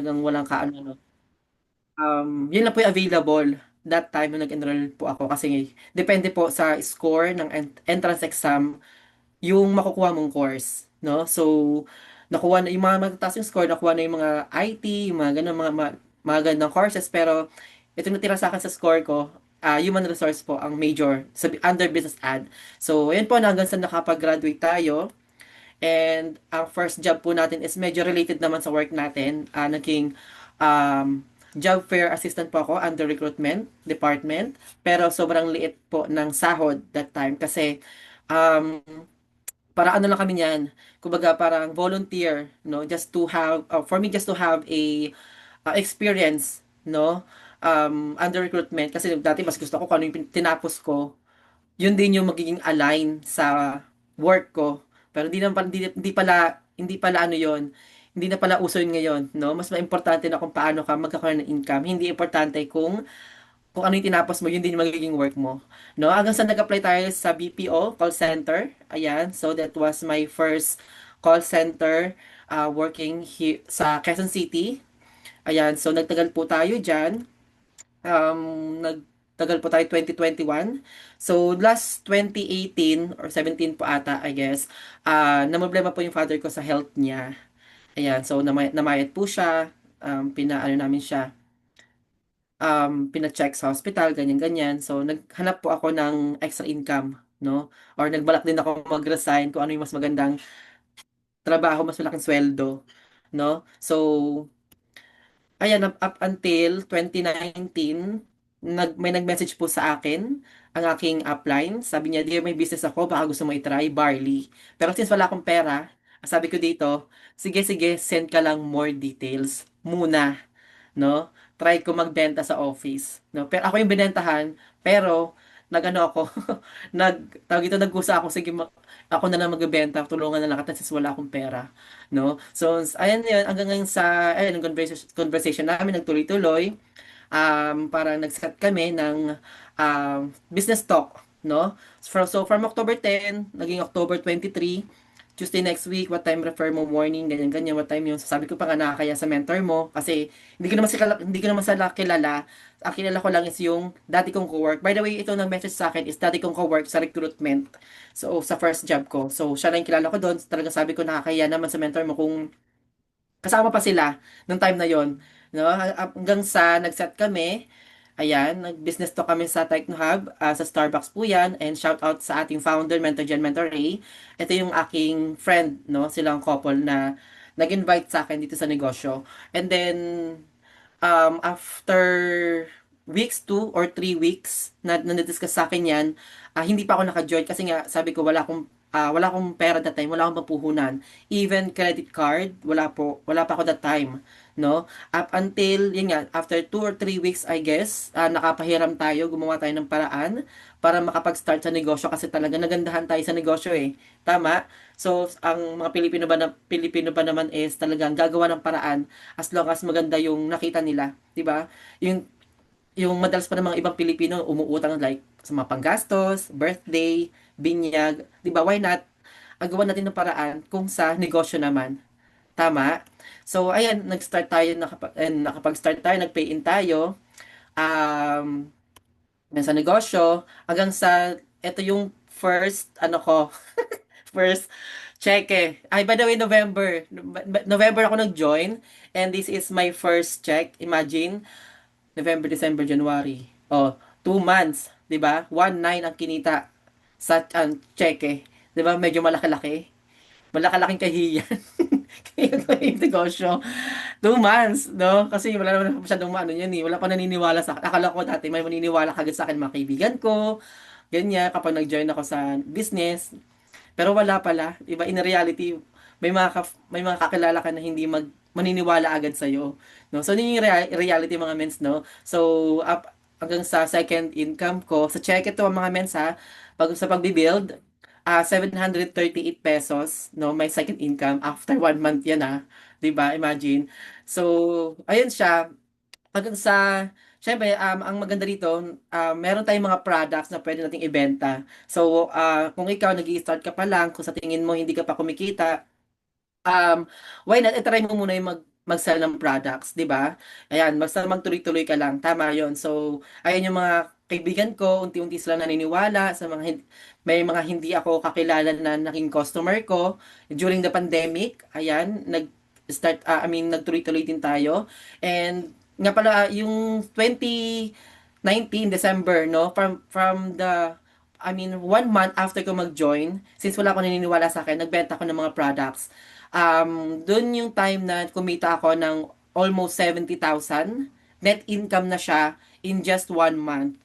talagang walang kaano-ano. Yun lang po yung available that time nung nag-enroll po ako kasi depende po sa score ng entrance exam yung makukuha mong course, no? So, nakuha na yung mga matataas yung score, nakuha na yung mga IT, yung mga ganun, mga gandang courses, pero ito natira sa akin sa score ko, human resource po ang major under business ad. So, ayun po, hanggang sa nakapag-graduate tayo. And ang first job po natin is medyo related naman sa work natin. Naging job fair assistant po ako under recruitment department. Pero sobrang liit po ng sahod that time kasi um, para ano lang kami niyan. Kumbaga parang volunteer, no? Just to have, for me just to have a experience, no? Under recruitment. Kasi dati mas gusto ko kung ano yung tinapos ko yun din yung magiging align sa work ko. Pero hindi pala ano yon. Hindi na pala uso yun ngayon, no? Mas maimportante na kung paano ka magkakaroon ng income. Hindi importante kung ano yung tinapos mo, yun din yung magiging work mo. No? Hanggang sa nag-apply tayo sa BPO, call center. Ayan. So, that was my first call center working sa Quezon City. Ayan. So, nagtagal po tayo dyan. Nagtagal po tayo 2021. So, last 2018 or 17 po ata, I guess, namblema po yung father ko sa health niya. Ayan, so namayat po siya, pinaano namin siya, pina-check sa hospital, ganyan-ganyan. So, naghanap po ako ng extra income, no? Or nagbalak din ako mag-resign kung ano yung mas magandang trabaho, mas malaking sweldo, no? So, ayan, up until 2019, may nag-message po sa akin, ang aking upline. Sabi niya, dear, may business ako, baka gusto mo i-try, barley. Pero since wala akong pera, sabi ko dito, sige, sige, send ka lang more details muna, no? Try ko magbenta sa office, no? Pero ako yung binentahan, pero nagano ako, tawag ito, nagkusa ako, sige, ako na lang magbebenta, tulungan na lang kita since wala akong pera, no? So, ayan yun, hanggang ngayon sa, ayan, yung conversation namin, nagtuloy-tuloy, parang nag-set kami ng business talk, no? So, from October 10, naging October 23, Tuesday next week, what time refer mo morning, ganyan ganyan, what time yun. Sabi ko pa nga nakakaya sa mentor mo kasi hindi ko naman sila kilala. Ang kilala ko lang is yung dati kong co-work. By the way, ito nang message sa akin is dati kong co-work sa recruitment. So, sa first job ko. So, siya lang yung kilala ko doon. Talagang sabi ko nakakaya naman sa mentor mo kung kasama pa sila nung time na yon, no? Hanggang sa nag-set kami. Ayan, nag-business to kami sa Technohub, sa Starbucks po yan, and shout out sa ating founder, Mentor Jen, Mentor Ray. Ito yung aking friend, no? Silang couple na nag-invite sa akin dito sa negosyo. And then, after weeks, 2 or 3 weeks, na discuss sa akin yan, hindi pa ako naka-join kasi nga, sabi ko, wala akong pera that time, wala akong mapuhunan. Even credit card, wala pa ako that time, no? Up until, yun nga, after 2 or 3 weeks, I guess, nakapahiram tayo, gumawa tayo ng paraan para makapag-start sa negosyo kasi talaga nagandahan tayo sa negosyo eh. Tama? So, ang mga Pilipino pa naman is talagang gagawa ng paraan as long as maganda yung nakita nila, 'di ba? Yung yung madalas pa ng mga ibang Pilipino umuutang like sa mga panggastos, birthday, binyag, 'di ba? Why not? Agawan natin ng paraan kung sa negosyo naman. Tama? So, ayan, nakapag-start tayo, nag-pay in tayo. Um, sa negosyo, hanggang sa, ito yung first, ano ko, first cheque. Ay, by the way, November ako nag-join, and this is my first check. Imagine, November, December, January. Oh, 2 months, 'di ba? 1.9 ang kinita sa cheque. 'Di ba? Medyo malaki-laki. Malaki-laking kahiyan. Kaya ko yung negosyo. 2 months, no? Kasi wala naman masyadong maano yan eh. Wala pa naniniwala sa akin. Akala ko dati may maniniwala kagad sa akin mga kaibigan ko. Ganyan, kapag nag-join ako sa business. Pero wala pala. Iba, in reality, may mga kakilala ka na hindi maniniwala agad sa'yo. No? So, yun yung reality mga mens, no? So, hanggang sa second income ko, sa check ito mga mens ha, sa pagbibuild, 738 pesos, no? My second income after 1 month yan ha. 'Di ba? Imagine. So, ayun siya. Hanggang sa, syempre, ang maganda dito, meron tayong mga products na pwede nating ibenta. So, kung ikaw nag-i-start ka pa lang, kung sa tingin mo hindi ka pa kumikita, um, why not, try mo muna yung mag-sell ng products, 'di ba? Ayan, basta magtuloy-tuloy ka lang, tama 'yon. So, ayan yung mga kaibigan ko, unti-unti sila naniniwala sa mga may mga hindi ako kakilala na naging customer ko during the pandemic. Ayan, nagtuloy-tuloy din tayo. And nga pala yung 2019 December, no, from the I mean, 1 month after ko mag-join, since wala akong naniniwala sa akin, nagbenta ako ng mga products. Doon yung time na kumita ako ng almost 70,000. Net income na siya in just 1 month,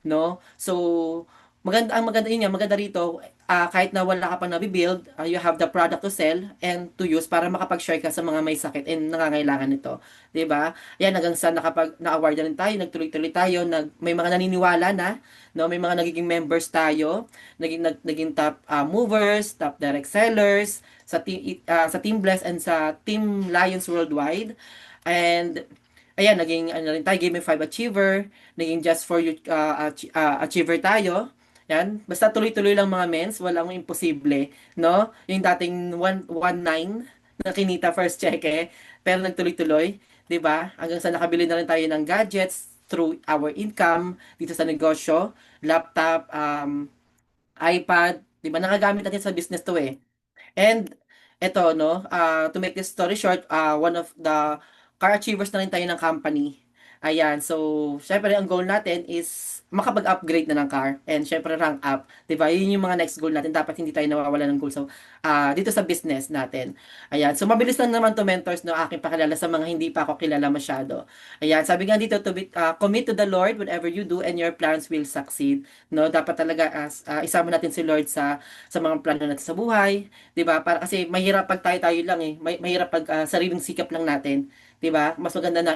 no? So, ang maganda yun nga, maganda rito, kahit na wala ka pang nabibuild, you have the product to sell and to use para makapag-share ka sa mga may sakit and nangangailangan nito. 'Di ba? Yan, hanggang sa na-award na rin tayo, nagtuloy-tuloy tayo, may mga naniniwala na, no? May mga nagiging members tayo, naging top movers, top direct sellers sa Team Bless and sa Team Lions Worldwide. And ayan, naging ano rin tayo, Game 5 Achiever, naging Just for You Achiever tayo. Yan, basta tuloy-tuloy lang mga mens, walang imposible, no? Yung dating 119 na kinita first check pero nagtuloy-tuloy, 'di ba? Hanggang sa nakabili na rin tayo ng gadgets through our income dito sa negosyo, laptop, iPad, 'di ba? Nagagamit natin sa business 'to And eto, no, to make this story short, one of the car achievers na rin tayo ng company. Ayan, so, syempre, ang goal natin is makapag-upgrade na ng car and syempre rank up. Diba? Yun yung mga next goal natin. Dapat hindi tayo nawawala ng goal. So, dito sa business natin. Ayan, so mabilis lang naman to mentors, no, aking pakilala sa mga hindi pa ako kilala masyado. Ayan, sabi nga dito, commit to the Lord whatever you do and your plans will succeed. No, dapat talaga isama natin si Lord sa mga plano natin sa buhay. 'Di ba? Para kasi mahirap pag tayo lang mahirap pag sariling sikap lang natin, 'di ba? Mas maganda na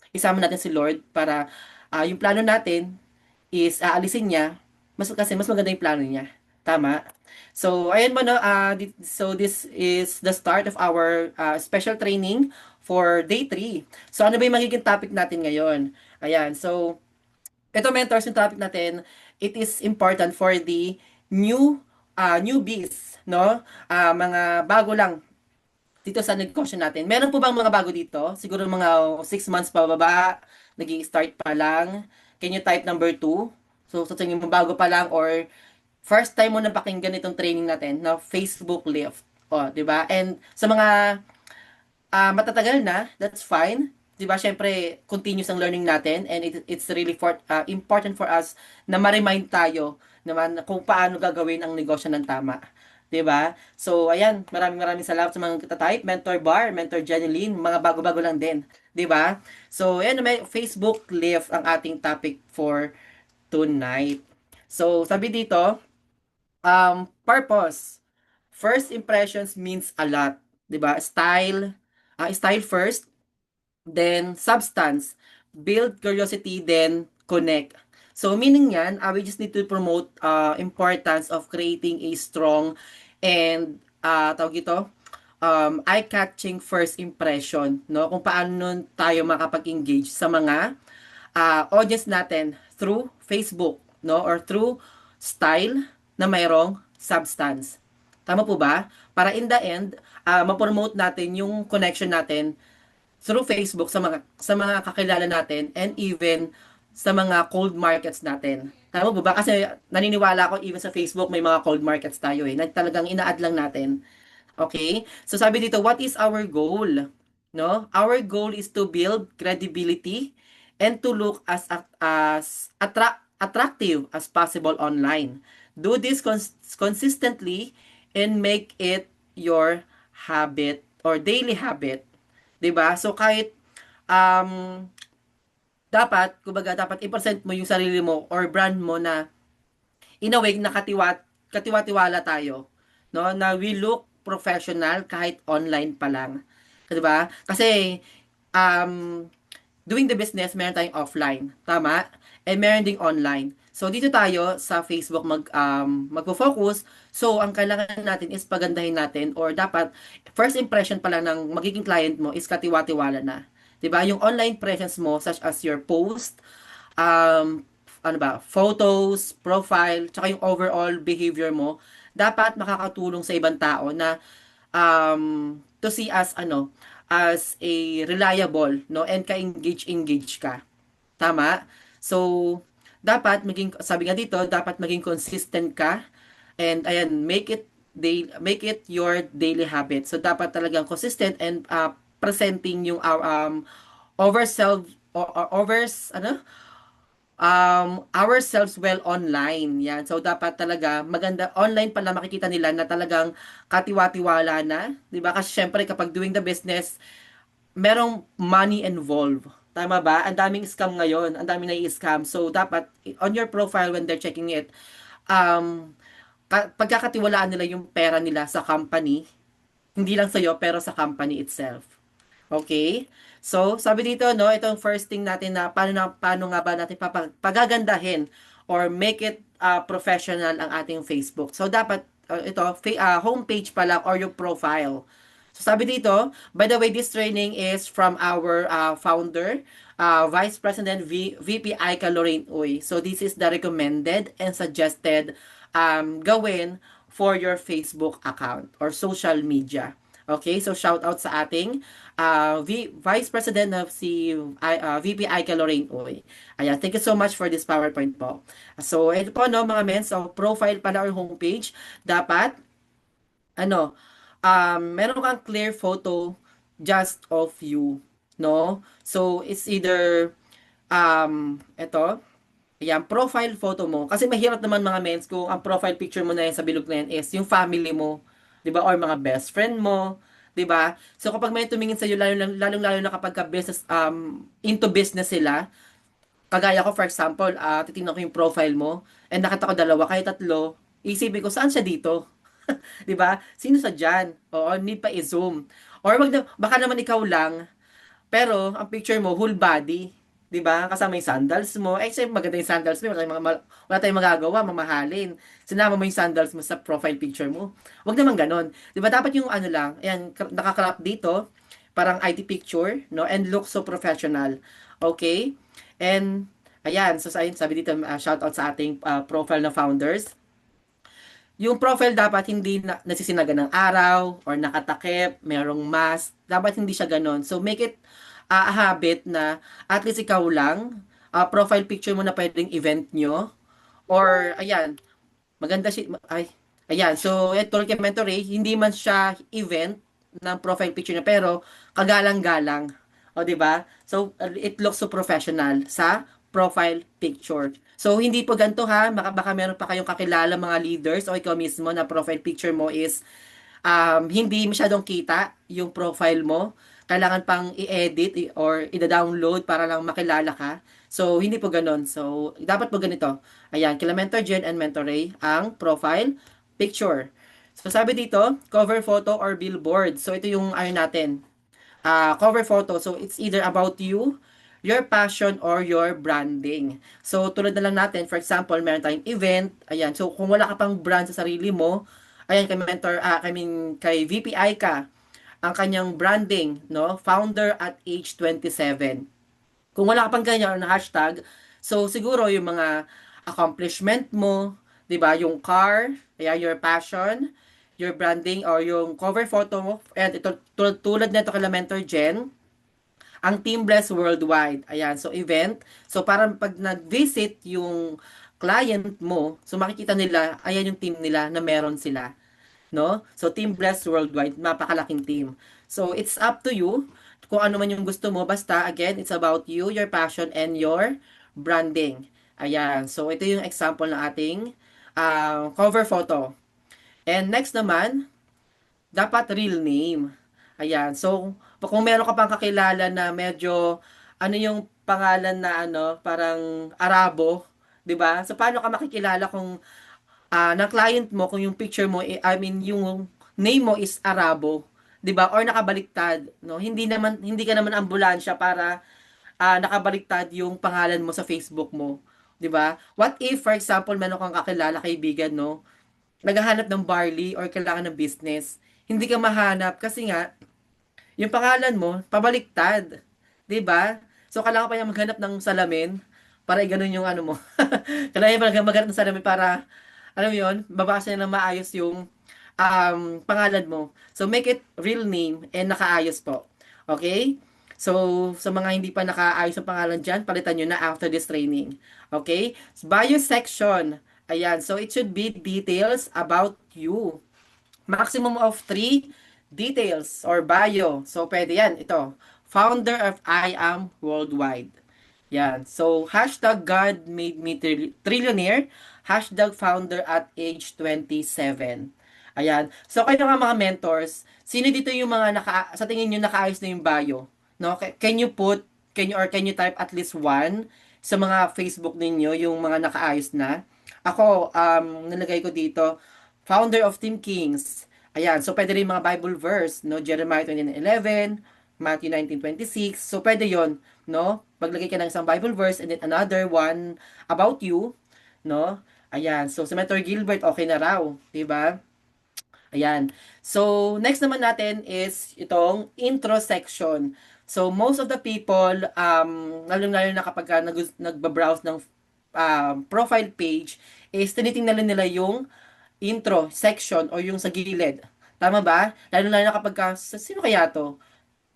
isama natin si Lord para yung plano natin is aalisin niya. Mas maganda yung plano niya. Tama? So, ayan mo no, so this is the start of our special training for day 3. So, ano ba yung magiging topic natin ngayon? Ayan, so ito mentors yung topic natin, it is important for the newbies, no? Mga bago lang dito sa negosyo natin. Meron po bang mga bago dito? Siguro mga 6 months pa baba, nag-i-start pa lang. Can you type number 2? So, sa tingin mo bago pa lang or first time mo na pakinggan itong training natin na Facebook Lift. O, di ba? And sa mga matatagal na, that's fine. 'Di ba? Syempre, continuous ang learning natin and it's really important for us na ma-remind tayo naman kung paano gagawin ang negosyo ng tama. 'Di ba? So, ayan, maraming salamat sa mga katatype, Mentor Bar, Mentor Janeline, mga bago-bago lang din, 'di ba? So, ayan, may Facebook Live ang ating topic for tonight. So, sabi dito, purpose. First impressions means a lot, 'di ba? Style first, then substance, build curiosity, then connect. So meaning yan, we just need to promote importance of creating a strong and tawag ito, eye-catching first impression, no? Kung paano tayo makapag-engage sa mga audience natin through Facebook, no? Or through style na mayroong substance. Tama po ba? Para in the end, ma-promote natin yung connection natin through Facebook sa mga kakilala natin and even sa mga cold markets natin. Tama po ba? Kasi naniniwala ako even sa Facebook may mga cold markets tayo na talagang ina-add lang natin. Okay? So sabi dito, what is our goal? No? Our goal is to build credibility and to look as attractive as possible online. Do this consistently and make it your habit or daily habit. 'Di ba? So kahit um dapat i-present mo yung sarili mo or brand mo na in a way na katiwatiwala tayo, no? Na we look professional kahit online pa lang. 'Di ba? Kasi um doing the business, meron tayong offline, tama? And meron ding online. So dito tayo sa Facebook magfo-focus. So ang kailangan natin is pagandahin natin or dapat first impression pa lang ng magiging client mo is katiwa-tiwala na. 'Di ba? Yung online presence mo such as your post, ano ba, photos, profile, tsaka yung overall behavior mo, dapat makakatulong sa ibang tao na to see us as a reliable, no? And ka-engage ka. Tama? So, dapat maging, sabi nga dito, dapat maging consistent ka. And ayan, make it your daily habit. So, dapat talagang consistent and presenting yung ano? Ourselves well online. Yan. So, dapat talaga maganda online pala makikita nila na talagang katiwa-tiwala na. 'Di ba? Kasi syempre kapag doing the business, merong money involved. Tama ba? Ang daming scam ngayon. Ang daming nai-scam. So, dapat on your profile when they're checking it, um, pagkakatiwalaan nila yung pera nila sa company, hindi lang sa'yo, pero sa company itself. Okay? So, sabi dito, no, itong first thing natin na paano nga ba natin pagagandahin or make it professional ang ating Facebook. So, dapat homepage pala or yung profile. So, sabi dito, by the way, this training is from our founder, Vice President VP Aika Lorraine Uy. So, this is the recommended and suggested gawin for your Facebook account or social media. Okay, so shout out sa ating Vice President of si VP Aika Lorraine Uy. Ayan, thank you so much for this PowerPoint po. So, ito po no mga men, so profile pala or homepage, dapat ano, meron kang clear photo just of you, no? So, it's either, ito, yan, profile photo mo. Kasi mahirap naman mga mens kung ang profile picture mo na yan sa bilog na yan is yung family mo, di ba? Or mga best friend mo, di ba? So, kapag may tumingin sa iyo, lalong-lalo na kapag business, into business sila, kagaya ko, for example, titingnan ko yung profile mo, and nakita ko dalawa, kahit tatlo, isipin ko, saan siya dito? 'Di ba? Sino sa diyan? Oo, need pa i-zoom. Or baka naman ikaw lang, pero ang picture mo whole body, 'di ba? Kasama yung sandals mo. Eh, kasi maganda yung sandals mo, wala tayong magagawa, mamahalin. Sinama mo yung sandals mo sa profile picture mo. Wag naman ganon. 'Di ba? Dapat yung ano lang, ayan, nakakrop dito, parang IT picture, no? And look so professional. Okay? And ayan, so sabi dito, shout out sa ating profile na founders. Yung profile dapat hindi nasisinaga ng araw or nakatakip, merong mask. Dapat hindi siya ganon. So, make it a habit na at least ikaw lang, profile picture mo na pwedeng event nyo. Or, ayan, maganda siya. Ayan. So, ito kay Mentor Ray, hindi man siya event ng profile picture niya, pero kagalang-galang. O, di ba? So, it looks so professional sa profile picture. So, hindi po ganito ha. Baka meron pa kayong kakilala mga leaders o ikaw mismo na profile picture mo is hindi masyadong kita yung profile mo. Kailangan pang i-edit or i-download para lang makilala ka. So, hindi po ganun. So, dapat po ganito. Ayan, kila Mentor Jen and Mentor Ray, ang profile picture. So, sabi dito, cover photo or billboard. So, ito yung natin. Cover photo. So, it's either about you, your passion, or your branding. So, tulad na lang natin, for example, meron tayong event. Ayan. So, kung wala ka pang brand sa sarili mo, ayan, kay mentor, kay VPI ka, ang kanyang branding, no? Founder at age 27. Kung wala ka pang ganyan na hashtag, so siguro yung mga accomplishment mo, 'di ba? Yung car, ayan, your passion, your branding or yung cover photo mo. And ito tulad nito kay Mentor Jen, ang Team Bless Worldwide. Ayan, so event. So para pag nag-visit yung client mo, so makikita nila, ayan yung team nila na meron sila. No? So Team Bless Worldwide, napakalaking team. So it's up to you kung ano man yung gusto mo. Basta, again, it's about you, your passion, and your branding. Ayan. So ito yung example ng ating cover photo. And next naman, dapat real name. Ayan. So, kung meron ka pang kakilala na medyo, ano yung pangalan na parang Arabo, 'di ba? So, paano ka makikilala kung ng client mo kung yung picture mo, yung name mo is Arabo, 'di ba? Or nakabaliktad, no? Hindi ka naman ambulansya para nakabaliktad yung pangalan mo sa Facebook mo, 'di ba? What if for example, meron kang kakilala, kaibigan, no? Naghahanap ng barley or kailangan ng business. Hindi ka mahanap kasi nga yung pangalan mo pabaliktad, 'di ba? So kailangan pa niya maghanap ng salamin para ganoon yung ano mo. Kailangan pa maghanap ng salamin para alam mo yun, babasa niya na maayos yung pangalan mo. So, make it real name and nakaayos po. Okay? So, sa mga hindi pa nakaayos ang pangalan dyan, palitan nyo na after this training. Okay? Bio section. Ayan. So, it should be details about you. Maximum of 3 details or bio. So, pwede yan. Ito. Founder of I Am Worldwide. Yan. So, hashtag God made me trillionaire. Hashtag founder at age 27. Ayan. So, kayo nga mga mentors, sino dito yung mga sa tingin nyo nakaayos na yung bio? No? Can you type at least one sa mga Facebook ninyo, yung mga nakaayos na? Ako, nilagay ko dito, founder of Team Kings. Ayan, so pwede rin mga Bible verse, no? Jeremiah 29:11, Matthew 19:26. So pwede 'yon, no? Maglagay ka ng isang Bible verse and then another one about you, no? Ayan, so si Mentor Gilbert okay na raw, 'di ba? Ayan. So, next naman natin is itong intro section. So, most of the people, lalo-lalo na kapag nagbabrowse ng profile page, is tinitingnan nila yung intro section o yung sa gilid. Tama ba? Lalo-lalo na kapag sino kaya to?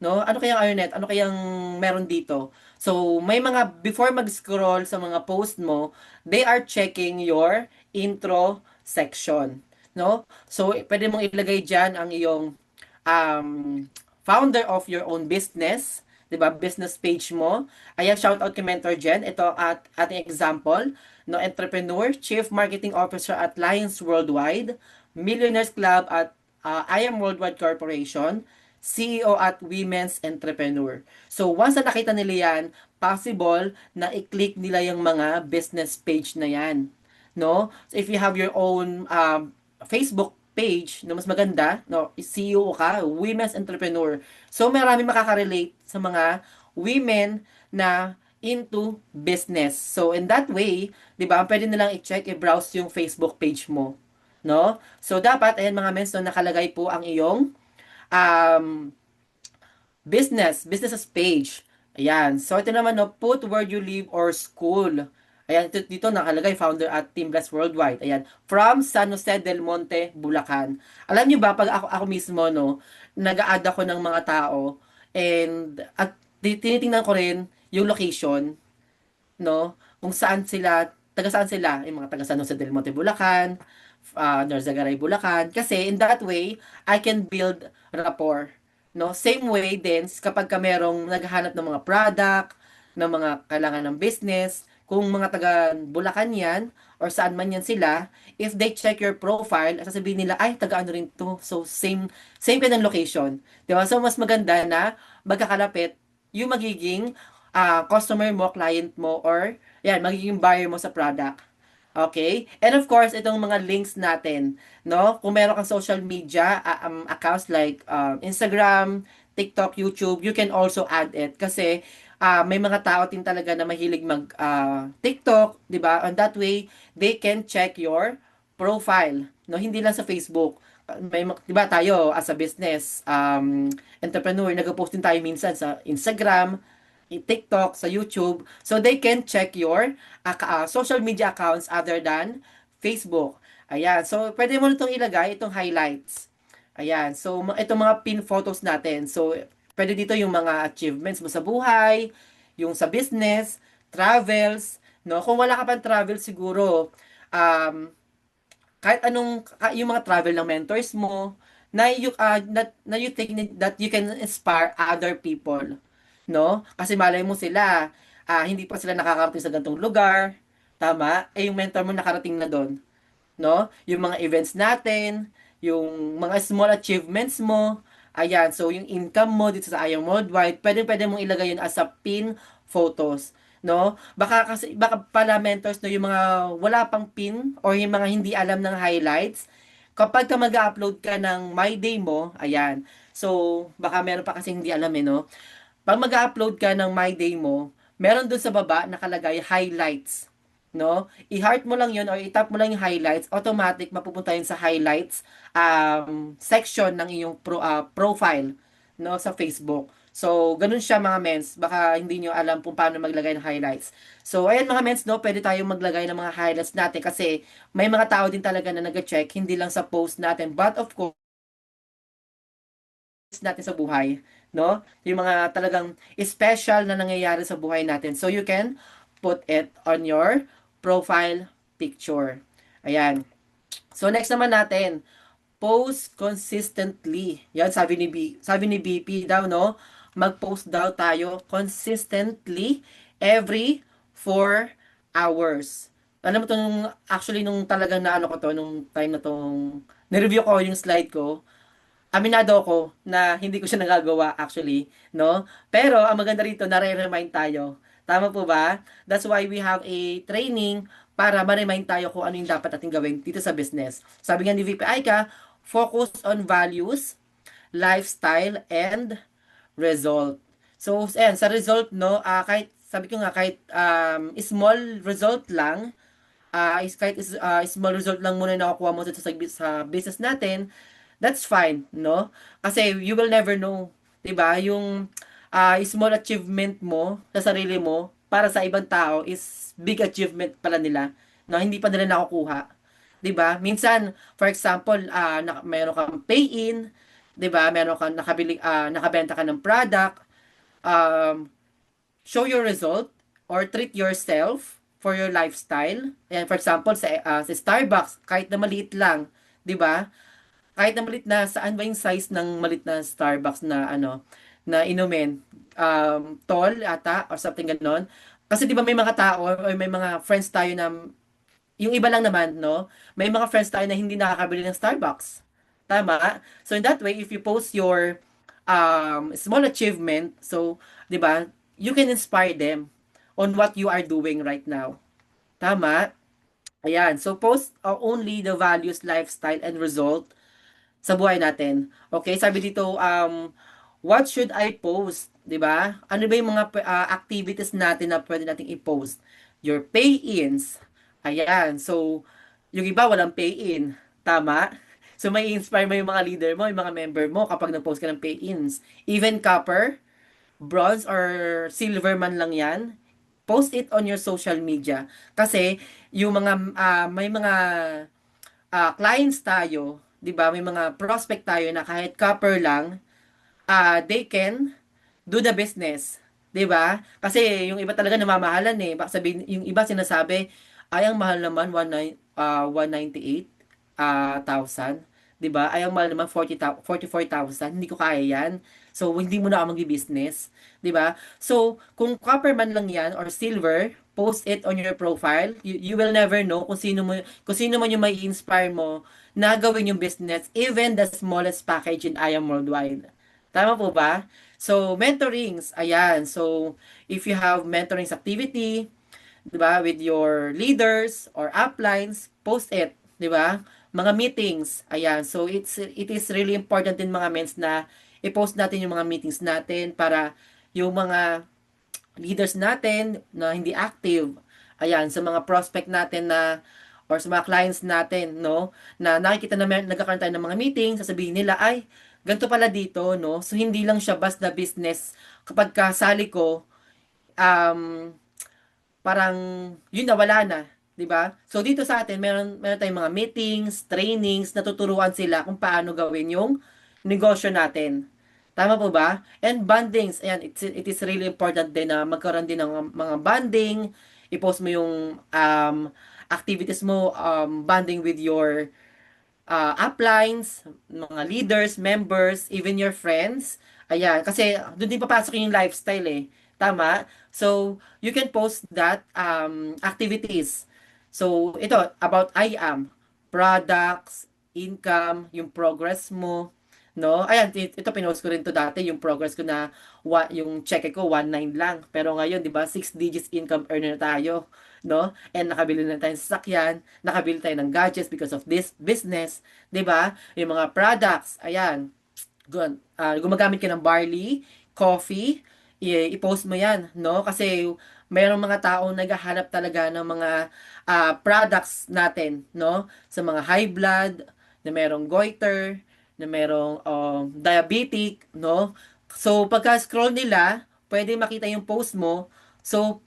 No? Ano kayang Arnet? Ano kayang meron dito? So, may mga, before mag-scroll sa mga post mo, they are checking your intro section. No? So, pwede mong ilagay dyan ang iyong um, founder of your own business, 'di ba? Business page mo. Ayan, shout out kay Mentor Jen. Ito at ating example, no, entrepreneur, chief marketing officer at Lions Worldwide, Millionaires Club at I Am Worldwide Corporation, CEO at Women's Entrepreneur. So, once na nakita nila yan, possible na i-click nila yung mga business page na yan. No? So, if you have your own Facebook page na mas maganda, no, CEO ka, women's entrepreneur. So, marami makaka-relate sa mga women na into business. So, in that way, 'di ba, pwede nilang i-check, i-browse yung Facebook page mo, no? So, dapat ayan mga mens, no, nakalagay po ang iyong um, businesses page. Ayan. So, ito naman, no, put where you live or school. Ayan, dito nakalagay, founder at Team Bless Worldwide. Ayan, from San Jose del Monte, Bulacan. Alam niyo ba, pag ako mismo, no, nag-a-add ako ng mga tao, and at tinitingnan ko rin yung location, no? Kung saan sila, taga saan sila, yung mga taga San Jose del Monte, Bulacan, Norzagaray, Bulacan. Kasi in that way, I can build rapport. No? Same way din, kapag ka merong naghahanap ng mga product, ng mga kailangan ng business, kung mga taga Bulacan yan, or saan man yan sila, if they check your profile, sasabihin nila, ay, taga ano rin to. So, same ka ng location. Di ba? So, mas maganda na magkakalapit yung magiging customer mo, client mo, or yan, magiging buyer mo sa product. Okay? And of course, itong mga links natin, no? Kung meron kang social media accounts like Instagram, TikTok, YouTube, you can also add it kasi may mga tao din talaga na mahilig mag TikTok, 'di ba? And that way, they can check your profile, no? Hindi lang sa Facebook. May 'di ba tayo as a business entrepreneur, nag-post din tayo minsan sa Instagram, TikTok, sa YouTube. So, they can check your social media accounts other than Facebook. Ayan. So, pwede mo nitong ilagay, itong highlights. Ayan. So, itong mga pin photos natin. So, pwede dito yung mga achievements mo sa buhay, yung sa business, travels, no? Kung wala ka pang travel siguro, um, kahit anong yung mga travel ng mentors mo na you think that you can inspire other people, no? Kasi malay mo sila hindi pa sila nakakarating sa ganitong lugar, tama? Eh yung mentor mo nakarating na doon, no? Yung mga events natin, yung mga small achievements mo, ayan, so yung income mo dito sa I Am Worldwide, pwede mong ilagay yun as a pin photos, no? Baka pala mentors, no, yung mga wala pang pin or yung mga hindi alam ng highlights, kapag ka mag-upload ka ng My Day mo, ayan, so baka meron pa kasi hindi alam eh, no? Pag mag-upload ka ng My Day mo, meron dun sa baba nakalagay highlights, no? I-heart mo lang 'yon or i-tap mo lang yung highlights, automatic mapupunta yun sa highlights section ng iyong profile, no, sa Facebook. So, ganun siya mga mens. Baka hindi nyo alam kung paano maglagay ng highlights. So, ayan mga mens, no, pwede tayong maglagay ng mga highlights natin kasi may mga tao din talaga na nag-check, hindi lang sa post natin. But of course, natin sa buhay, no? Yung mga talagang special na nangyayari sa buhay natin. So you can put it on your profile picture. Ayan. So next naman natin, post consistently. Yan sabi ni BP daw no, mag-post daw tayo consistently every 4 hours. Alam mo to nung actually nung talagang naano ko to nung time na tong nireview ko yung slide ko, aminado ako na hindi ko siya nagagawa actually, no? Pero ang maganda rito, nare-remind tayo. Tama po ba? That's why we have a training para ma-remind tayo kung ano yung dapat natin gawin dito sa business. Sabi nga ni VP Aika, focus on values, lifestyle, and result. So, ayan, sa result, no, kahit, sabi ko nga, kahit small result lang, small result lang muna na nakukuha mo sa business natin, that's fine, no? Kasi you will never know, 'di ba? Yung small achievement mo sa sarili mo para sa ibang tao is big achievement pala nila, no? Hindi pa nila nakukuha. 'Di ba? Minsan, for example, mayroon kang pay-in, 'di ba? Meron kang nakabenta ka ng product, um, show your result or treat yourself for your lifestyle. Ayan, for example, sa Starbucks, kahit na maliit lang, 'di ba? Kahit na maliit na, saan ba yung size ng maliit na Starbucks na ano, na inumin? Tall ata or something ganon. Kasi 'di ba may mga tao or may mga friends tayo na yung iba lang naman, no? May mga friends tayo na hindi nakakabili ng Starbucks. Tama? So in that way, if you post your small achievement, so, 'di ba, you can inspire them on what you are doing right now. Tama? Ayan. So post only the values, lifestyle, and result sa buhay natin. Okay, sabi dito, what should I post? 'Di ba? Ano ba yung mga activities natin na pwede nating i-post? Your pay-ins. Ayan. So, yung iba walang pay-in. Tama? So, may inspire mo yung mga leader mo, yung mga member mo kapag nag-post ka ng pay-ins. Even copper, bronze, or silver man lang yan, post it on your social media. Kasi, yung mga, may mga clients tayo, 'di ba? May mga prospect tayo na kahit copper lang, they can do the business, 'di ba? Kasi yung iba talaga namamahalan eh. Baka sabihin, yung iba sinasabi, ay ang mahal naman 198 thousand, 'di ba? Ay ang mahal naman 44,000. Hindi ko kaya 'yan. So hindi mo na ako magbi-business, 'di ba? So kung copper man lang 'yan or silver, post it on your profile. You will never know kung sino man yung may inspire mo na gawin yung business, even the smallest package in I Am Worldwide. Tama po ba? So, mentorings, ayan. So, if you have mentorings activity, 'di ba, with your leaders or uplines, post it, 'di ba? Mga meetings, ayan. So, it is really important din mga mens na i-post natin yung mga meetings natin para yung mga leaders natin na hindi active, ayan, sa mga prospect natin na or sa mga clients natin, no, na nakikita na nagkakaroon tayo ng mga meeting, sasabihin nila, ay, ganito pala dito, no? So, hindi lang siya basta business. Kapag kasali ko, um, parang, yun na, wala na. 'Di ba? So, dito sa atin, meron tayong mga meetings, trainings, natuturuan sila kung paano gawin yung negosyo natin. Tama po ba? And bondings, ayan, it is really important din na magkaroon din ng mga bonding, i-post mo yung activities mo, bonding with your uplines, mga leaders, members, even your friends. Ayan, kasi doon din papasok yung lifestyle eh. Tama? So, you can post that activities. So, ito, about I am, products, income, yung progress mo, no? Ayan, ito pinost ko rin to dati, yung progress ko na yung check ko 19 lang. Pero ngayon, 'di ba, 6 digits income earner na tayo, no? And nakabili na tayo ng sasakyan, nakabili tayo ng gadgets because of this business, 'di ba? Yung mga products, ayan. Gumagamit ka ng barley, coffee, i-post mo 'yan, no? Kasi mayroong mga taong naghahanap talaga ng mga products natin, no? Sa mga high blood, na merong goiter, na merong diabetic, no? So, pagka-scroll nila, pwede makita yung post mo. So,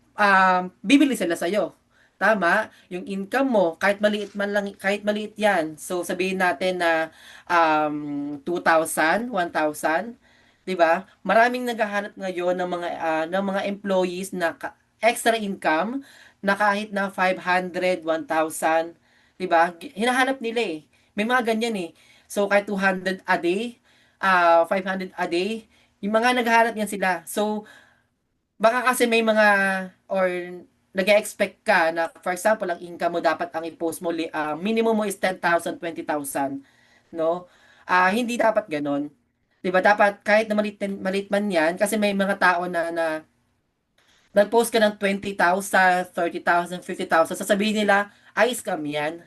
bibili sila sa'yo. Tama? Yung income mo, kahit maliit man lang, kahit maliit yan. So, sabihin natin na 2,000, 1,000. 'di ba? Maraming naghahanap ngayon ng mga employees na extra income na kahit na 500, 1,000, 'di ba? Hinahanap nila eh. May mga ganyan eh. So kahit 200 a day, 500 a day, yung mga naghahanap yan sila. So baka kasi may mga or nag-expect ka na for example ang income mo dapat ang i-post mo minimum mo is 10,000, 20,000, no? Hindi dapat ganoon. 'Di ba? Dapat kahit na maliit man 'yan kasi may mga tao na nag-post ka ng 20,000, 30,000, 50,000, sasabihin nila ay scam 'yan.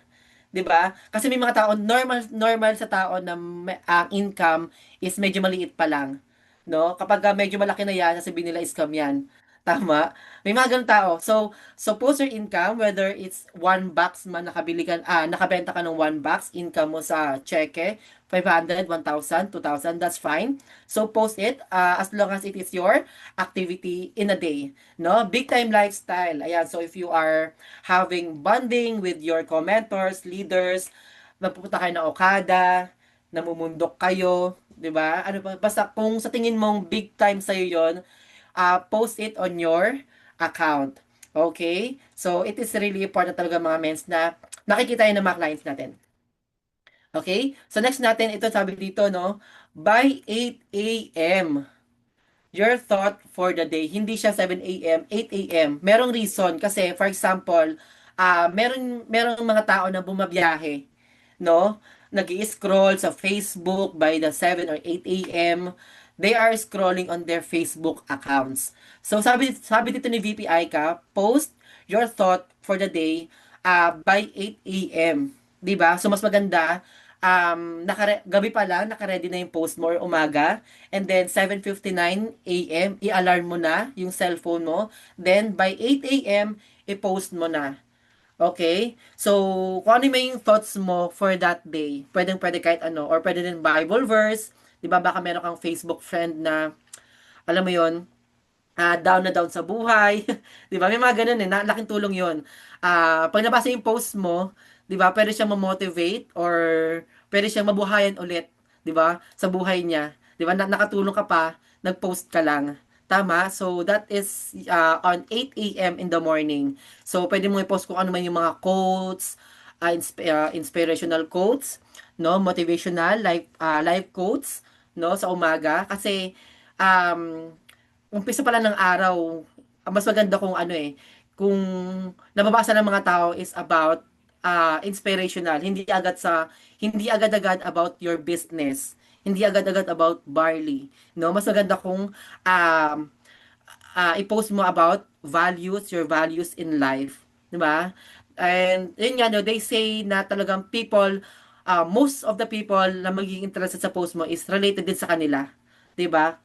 'Di ba? Kasi may mga tao normal sa tao na ang income is medyo maliit pa lang, no? Kapag medyo malaki na 'yan, sasabihin nila scam 'yan. Tama? May mga ganung tao. So post your income whether it's one box man nakabenta ka ng one box, income mo sa cheque, 500, 1,000, 2,000, that's fine. So post it as long as it is your activity in a day, no? Big time lifestyle. Ayan, so if you are having bonding with your commentors, leaders, magpupunta kayo ng Okada, namumundok kayo, 'di ba? Ano ba basta kung sa tingin mong big time sa 'yon, post it on your account. Okay? So it is really important talaga mga mens na nakikita yun ng mga clients natin. Okay? So next natin, ito sabi dito, no? By 8 a.m. Your thought for the day, hindi siya 7 a.m., 8 a.m. Merong reason kasi for example, merong mga tao na bumabiyahe, no? Nag-i-scroll sa Facebook by the 7 or 8 a.m. They are scrolling on their Facebook accounts. So sabi dito ni VPI ka, post your thought for the day by 8 a.m. 'Di ba? So mas maganda gabi pa lang naka-ready na yung post mo or umaga, and then 7:59 a.m. i-alarm mo na yung cellphone mo, then by 8 a.m. i-post mo na. Okay? So, kung ano yung thoughts mo for that day, pwede kahit ano, or pwede din Bible verse, 'di ba? Baka meron kang Facebook friend na alam mo yon, down na down sa buhay. 'Di ba? May mga ganun eh, laking tulong 'yon. Pag nabasa yung post mo, 'di ba? Pwede siyang ma-motivate or pwede siyang mabuhayan ulit, 'di ba? Sa buhay niya. 'Di ba? Nakatulong ka pa, nag-post ka lang. Tama? So that is on 8 a.m. in the morning. So pwede mo i-post kung ano man yung mga quotes, inspirational quotes, no? Motivational life quotes, no? Sa umaga kasi um umpisa pa lang ng araw, mas maganda kung ano eh, kung nababasa ng mga tao is about inspirational, hindi agad-agad about your business, hindi agad-agad about barley, no? Mas maganda kung i-post mo about your values in life, di ba? And yun nga, no, they say na talagang most of the people na magiging interested sa post mo is related din sa kanila, di ba?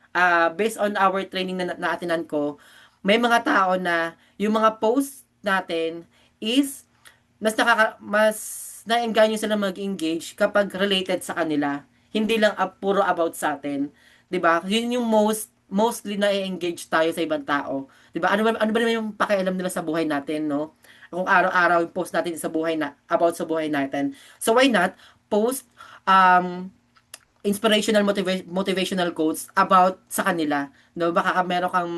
Based on our training na atinan ko, may mga tao na yung mga post natin is mas naengganyo sila mag-engage kapag related sa kanila. Hindi lang puro about sa atin. 'Di ba? Yun yung mostly na engage tayo sa ibang tao. 'Di ba? Ano ba naman yung pakialam nila sa buhay natin, no? Kung araw-araw yung post natin sa buhay na about sa buhay natin. So why not post um motivational quotes about sa kanila, no? Baka meron kang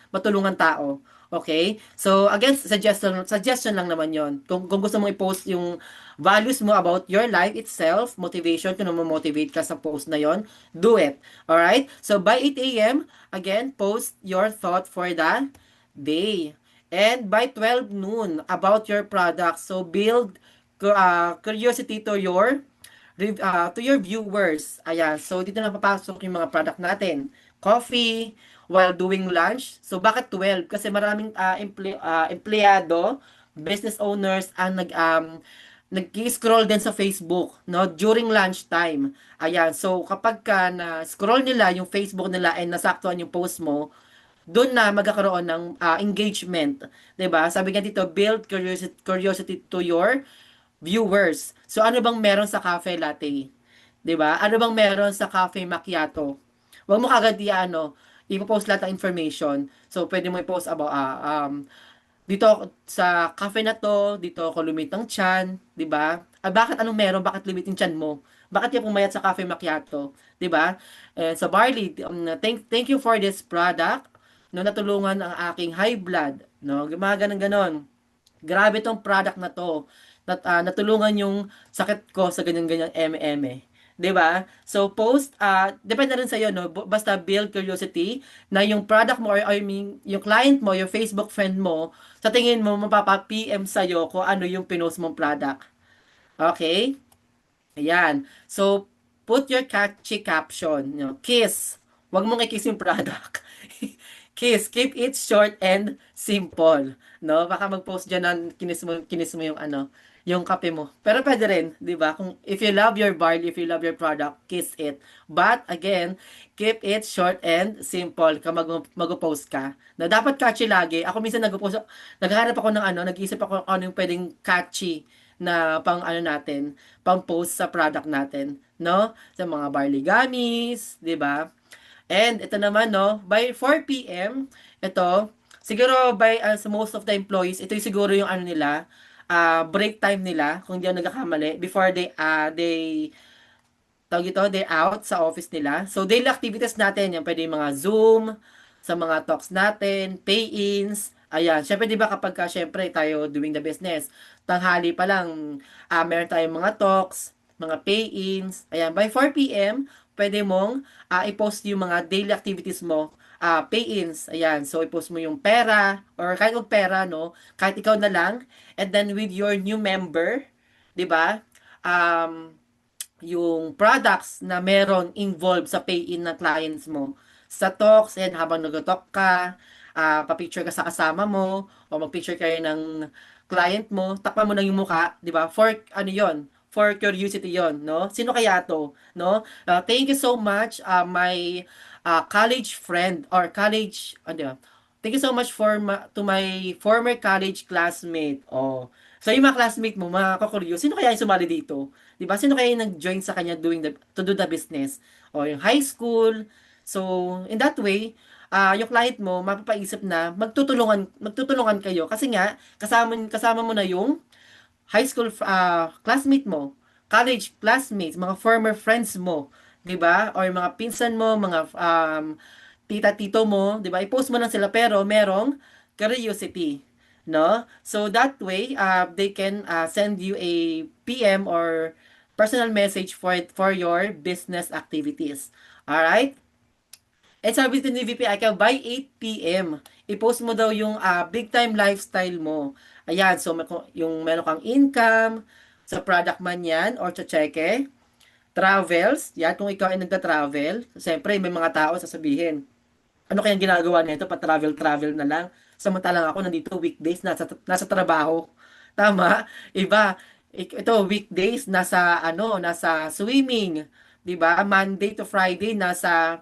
matulungan tao. Okay? So, again, suggestion lang naman yon. Kung gusto mong i-post yung values mo about your life itself, motivation, kung motivate ka sa post na yon, do it. Alright? So, by 8 a.m., again, post your thought for the day. And by 12 noon, about your product. So, build curiosity to your viewers. Ayan. So, dito na papasok yung mga product natin. Coffee, while doing lunch. So, bakit 12? Kasi maraming empleyado, business owners, ang nag-scroll din sa Facebook, no? During lunch time. Ayan. So, kapag ka na-scroll nila yung Facebook nila and nasaktuhan yung post mo, doon na magkakaroon ng engagement. 'Di ba? Sabi nga dito, build curiosity to your viewers. So ano bang meron sa cafe latte? 'Di ba? Ano bang meron sa cafe macchiato? Huwag mo kagad i-post lahat ng information. So pwede mo i-post about dito sa cafe na to, dito ako lumit ng tiyan, 'di ba? Bakit anong meron? Bakit lumit yung tiyan mo? Bakit ka pumayat sa cafe macchiato? 'Di ba? Sa barley, thank you for this product, no, natulungan ang aking high blood, no, mga ganun ganon. Grabe tong product na to. Natulungan yung sakit ko sa ganyan-ganyan MM. 'Di ba? So post depende rin sa iyo no, basta build curiosity na yung product mo, or I mean yung client mo, yung Facebook friend mo, sa tingin mo mapapa-PM sa iyo kung ano yung pinost mong product. Okay? Ayan. So, put your catchy caption. You know, kiss. Huwag mong i-kiss yung product. Kiss. Keep it short and simple. No? Baka mag-post dyan na kinis mo yung ano, yung kape mo. Pero pwede rin, di ba? Kung, if you love your barley, if you love your product, kiss it. But, again, keep it short and simple ka mag-post ka. Na dapat catchy lagi. Ako minsan nag-post, naghahanap ako ng ano, nag-iisip ako kung ano yung pwedeng catchy na pang ano natin, pang post sa product natin, no? Sa mga barley gummies, 'di ba? And ito naman no, by 4 PM, ito siguro by sa most of the employees, ito yung siguro yung ano nila, break time nila kung hindi ako nagkakamali before they tawag ito, they're out sa office nila. So, daily activities natin, yan, pwede yung mga Zoom, sa mga talks natin, pay-ins, ayan. Syempre, di ba kapag ka, syempre, tayo doing the business, tanghali pa lang, meron tayong mga talks, mga pay-ins, ayan. By 4 p.m., pwede mong i-post yung mga daily activities mo, pay-ins, ayan. So, i-post mo yung pera, or kahit wag pera, no? Kahit ikaw na lang, and then with your new member, di ba? Yung products na meron involved sa pay-in ng clients mo. Sa talks, yan, habang nag-talk ka, pa-picture ka sa kasama mo, o mag-picture kayo ng client mo, takpan mo lang yung mukha, di ba? For, ano yon, for curiosity yon, no? Sino kaya to, no? Thank you so much, my college friend, or college, ano yun? Thank you so much to my former college classmate. Oh. So yung mga classmate mo, mga kakuryo, sino kaya yung sumali dito? 'Di ba? Sino kaya yung nag-join sa kanya to do the business? O yung high school. So, in that way, yung client mo mapapaisip na magtutulungan kayo kasi nga kasama mo na yung high school classmate mo, college classmates, mga former friends mo, 'di ba? Or mga pinsan mo, mga tita tito mo, 'di ba? I-post mo lang sila pero merong curiosity, no? So that way, they can send you a PM or personal message for your business activities. All right? And sabi din ni VP Ika, by 8 p.m., i-post mo daw yung big time lifestyle mo. Ayan, so yung meron kang income, sa product man yan, or sa cheque, travels, yan, kung ikaw ay nagta-travel, siyempre may mga tao sasabihin, ano kayang ginagawa nito, pa travel-travel na lang, samantalang ako nandito weekdays, nasa trabaho. Tama? Iba, ito weekdays, nasa swimming, 'di ba? Monday to Friday, nasa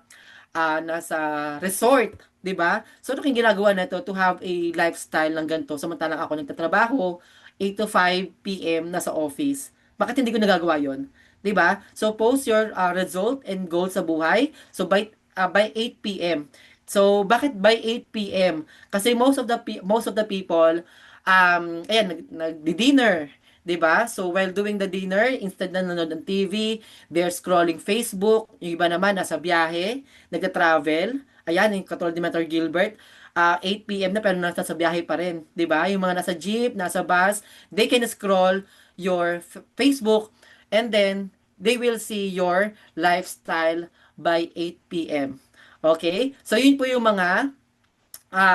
resort, 'di ba? So ano kayang ginagawa nito to have a lifestyle ng ganito samantalang ako nagtatrabaho 8 to 5 p.m. nasa office. Bakit hindi ko nagagawa 'yon? 'Di ba? So post your result and goals sa buhay. So by 8 p.m. So bakit by 8 p.m.? Kasi most of the people ayan nagdi-dinner, 'di ba? So while doing the dinner, instead na nanonood ng TV, they're scrolling Facebook. Yung iba naman nasa biyahe, nagta-travel. Ayan, yung katulad ni Master Gilbert, 8 p.m. na pero nasa sa biyahe pa rin, 'di ba? Yung mga nasa jeep, nasa bus, they can scroll your Facebook and then they will see your lifestyle by 8 p.m. Okay? So yun po yung mga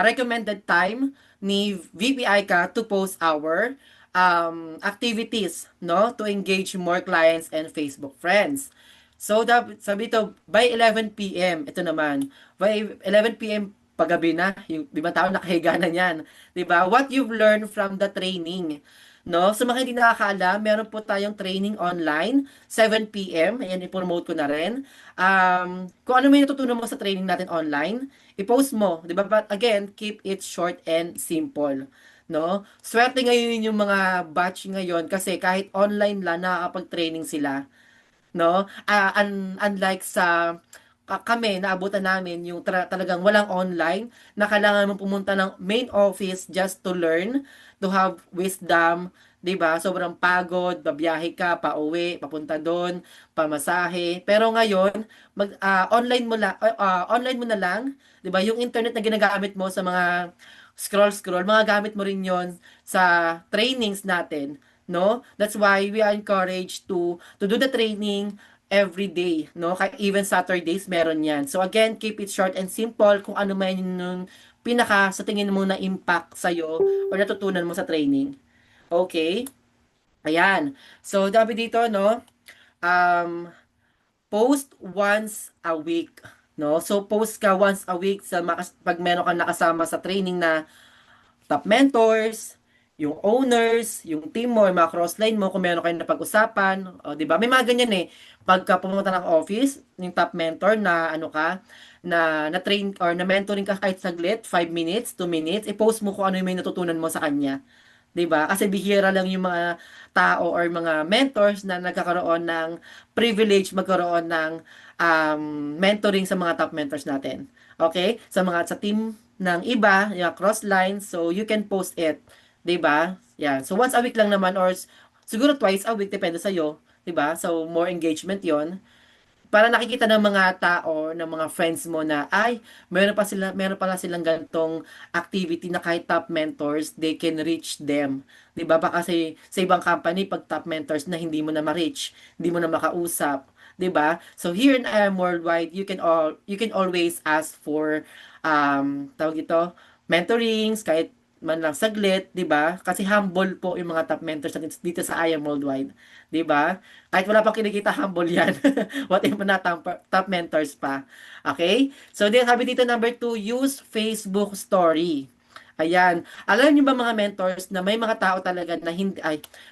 recommended time ni VPI ka to post our activities, no? To engage more clients and Facebook friends. So, sabi ito, by 11 p.m., ito naman, by 11 p.m., paggabi na, yung 5 tao nakahiga na yan. 'Di ba? What you've learned from the training. No? Sa mga hindi nakakaalam, meron po tayong training online, 7 p.m. Ayan, i-promote ko na rin. Kung ano may natutunan mo sa training natin online, i-post mo. Di ba? But again, keep it short and simple. No? Swerte ngayon yung mga batch ngayon kasi kahit online lang nakakapag-training sila. No? Unlike sa kami, naabutan namin yung talagang walang online, na kailangan mong pumunta ng main office just to learn, to have wisdom, 'di ba? Sobrang pagod, babiyahe ka, pauwi, papunta doon, pamasahe. Pero ngayon, online mo na lang, 'di ba? Yung internet na ginagamit mo sa mga scroll, mga gamit mo rin 'yon sa trainings natin, no? That's why we are encouraged to do the training every day, no? Kahit even Saturdays meron 'yan. So again, keep it short and simple kung ano man yung pinaka sa tingin mo na impact sa or natutunan mo sa training. Okay? Ayan. So, dapat dito, no? Um, post once a week, no? So, post ka once a week pag meron kang nakasama sa training na top mentors, yung owners, yung team mo, yung mga crossline mo, kung meron kayong napag-usapan, o, di ba? May mga ganyan eh. Pagka pumunta ng office, yung top mentor na ano ka, na train or na mentoring ka kahit saglit, 5 minutes, 2 minutes, i-post mo kung ano yung may natutunan mo sa kanya. 'Di ba? Kasi bihira lang yung mga tao or mga mentors na nagkakaroon ng privilege magkaroon ng um, mentoring sa mga top mentors natin. Okay? Sa team ng iba, yung cross lines, so you can post it, 'di ba? Yan. So once a week lang naman or siguro twice a week depende sa iyo, 'di ba? So more engagement 'yon para nakikita ng mga tao, ng mga friends mo na ay meron pala silang ganitong activity na kahit top mentors, they can reach them. 'Di ba? Baka sa ibang company pag top mentors na hindi mo na ma-reach, hindi mo na makausap, 'di ba? So here in Worldwide, you can always ask for tawag ito, mentorings kahit man lang saglit, 'di ba? Kasi humble po yung mga top mentors natin dito sa Worldwide, 'di ba? Kahit wala pang kinikita, humble 'yan. What if na top mentors pa? Okay? So, sabi dito number 2, use Facebook story. Ayan. Alam niyo ba mga mentors na may mga tao talaga na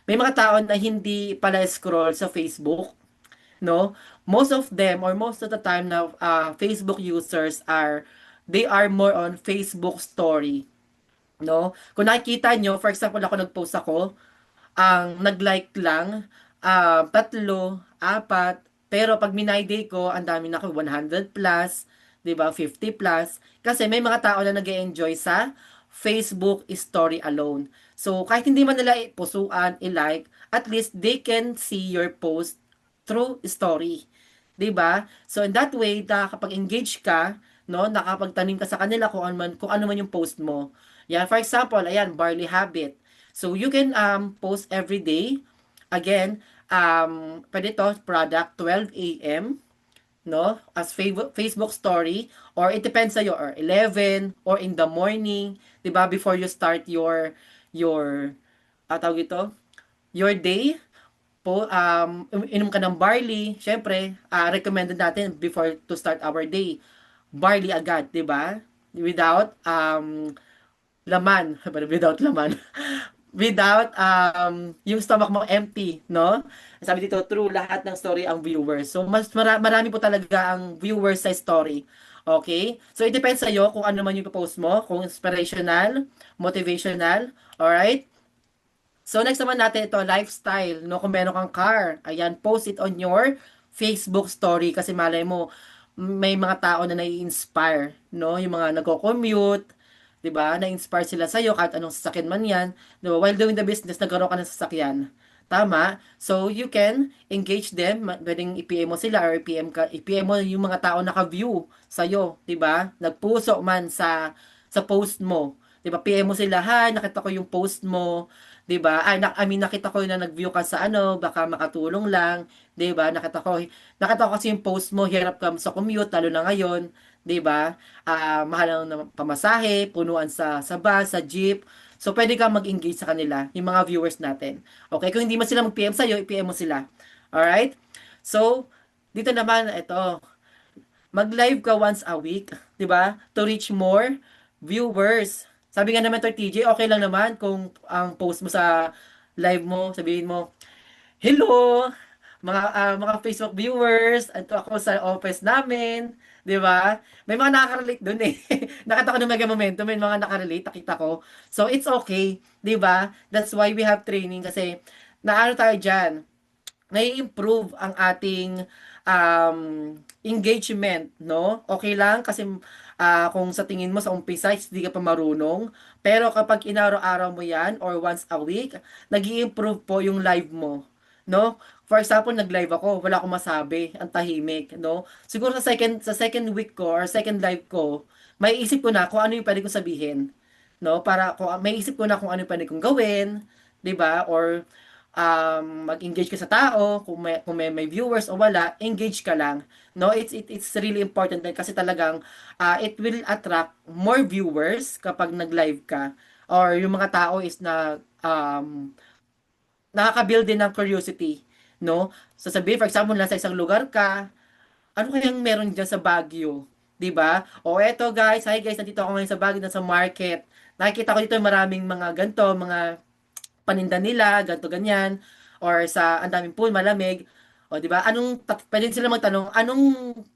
may mga tao na hindi pala scroll sa Facebook, no? Most of them or most of the time na Facebook users they are more on Facebook story, no? Kung nakikita nyo, for example, nag-post ako, ang nag-like lang, 3, 4, pero pag minayday ko, ang dami na ako, 100 plus, 'di ba, 50 plus, kasi may mga tao na nag-enjoy sa Facebook story alone. So, kahit hindi man nila pusuan, i-like, at least they can see your post through story. 'Di ba? So, in that way, nakakapag-engage ka, no, nakapagtanim ka sa kanila kung ano man yung post mo. Yeah, for example, ayan, barley habit. So, you can post every day. Again, pwede to, product 12 a.m., no? As Facebook story. Or it depends sa'yo, or 11, or in the morning, di ba? Before you start your, tawag ito, your day, inom ka ng barley, syempre, recommended natin before to start our day. Barley agad, di ba? Without laman, without laman, without yung stomach mo empty, no? Sabi dito, true, lahat ng story ang viewers. So, marami po talaga ang viewers sa story. Okay? So, it depends sa'yo kung ano man yung post mo, kung inspirational, motivational, alright? So, next naman natin ito, lifestyle, no? Kung meron kang car, ayan, post it on your Facebook story kasi malay mo, may mga tao na nai-inspire, no? Yung mga nagko-commute, 'di ba? Na-inspire sila sa iyo kahit anong sasakyan man 'yan, 'di ba? While doing the business, nagkaroon ka ng sasakyan. Tama? So, you can engage them. Pwedeng i-PM mo sila or i-PM mo yung mga tao naka-view sa'yo, 'di ba? Nagpuso man sa post mo. 'Di ba? PM mo sila, "Hi, nakita ko yung post mo." 'Di ba? Nakita ko na nag-view ka sa ano, baka makatulong lang, 'di ba? Nakita ko kasi yung post mo, hirap ka sa commute lalo na ngayon, 'di ba? Mahal ang pamasahe, punuan sa bus, sa jeep. So, pwede kang mag-engage sa kanila, yung mga viewers natin. Okay? Kung hindi man sila mag-PM sa'yo, i-PM mo sila. Alright? So, dito naman, ito, mag-live ka once a week, 'di ba? To reach more viewers. Sabi nga naman to TJ, okay lang naman kung ang post mo sa live mo, sabihin mo, "Hello, mga Facebook viewers, ito ako sa office namin." 'Di ba? May mga nakaka-relate doon eh. Nakita ko ng Mega Momentum, may mga nakarelate, nakita ko. So, it's okay, 'di ba? That's why we have training kasi naano tayo diyan, nai-improve ang ating engagement, no? Okay lang kasi kung sa tingin mo sa umpisa hindi ka pa marunong, pero kapag inaraw-araw mo 'yan or once a week, nag-i-improve po yung live mo, no? For example, nag-live ako, wala akong masabi, ang tahimik, no? Siguro sa second week ko or second live ko, may isip ko na kung ano yung pwede kong sabihin, no? Para kung may isip ko na kung ano yung pwede kong gawin, 'di ba? Or mag-engage ka sa tao, kung may viewers o wala, engage ka lang. No, it's really important din kasi talagang it will attract more viewers kapag nag-live ka or yung mga tao is nakaka-build din ng curiosity, no? Sasabihin, for example, nasa isang lugar ka, ano kayang meron diyan sa Baguio? 'Di ba? O eto guys, hi guys, nandito ako ngayon sa Baguio, nasa market. Nakikita ko dito maraming mga ganto, mga paninda nila, ganto ganyan, or sa ang daming pool, malamig. O, di ba? Pwede sila magtanong,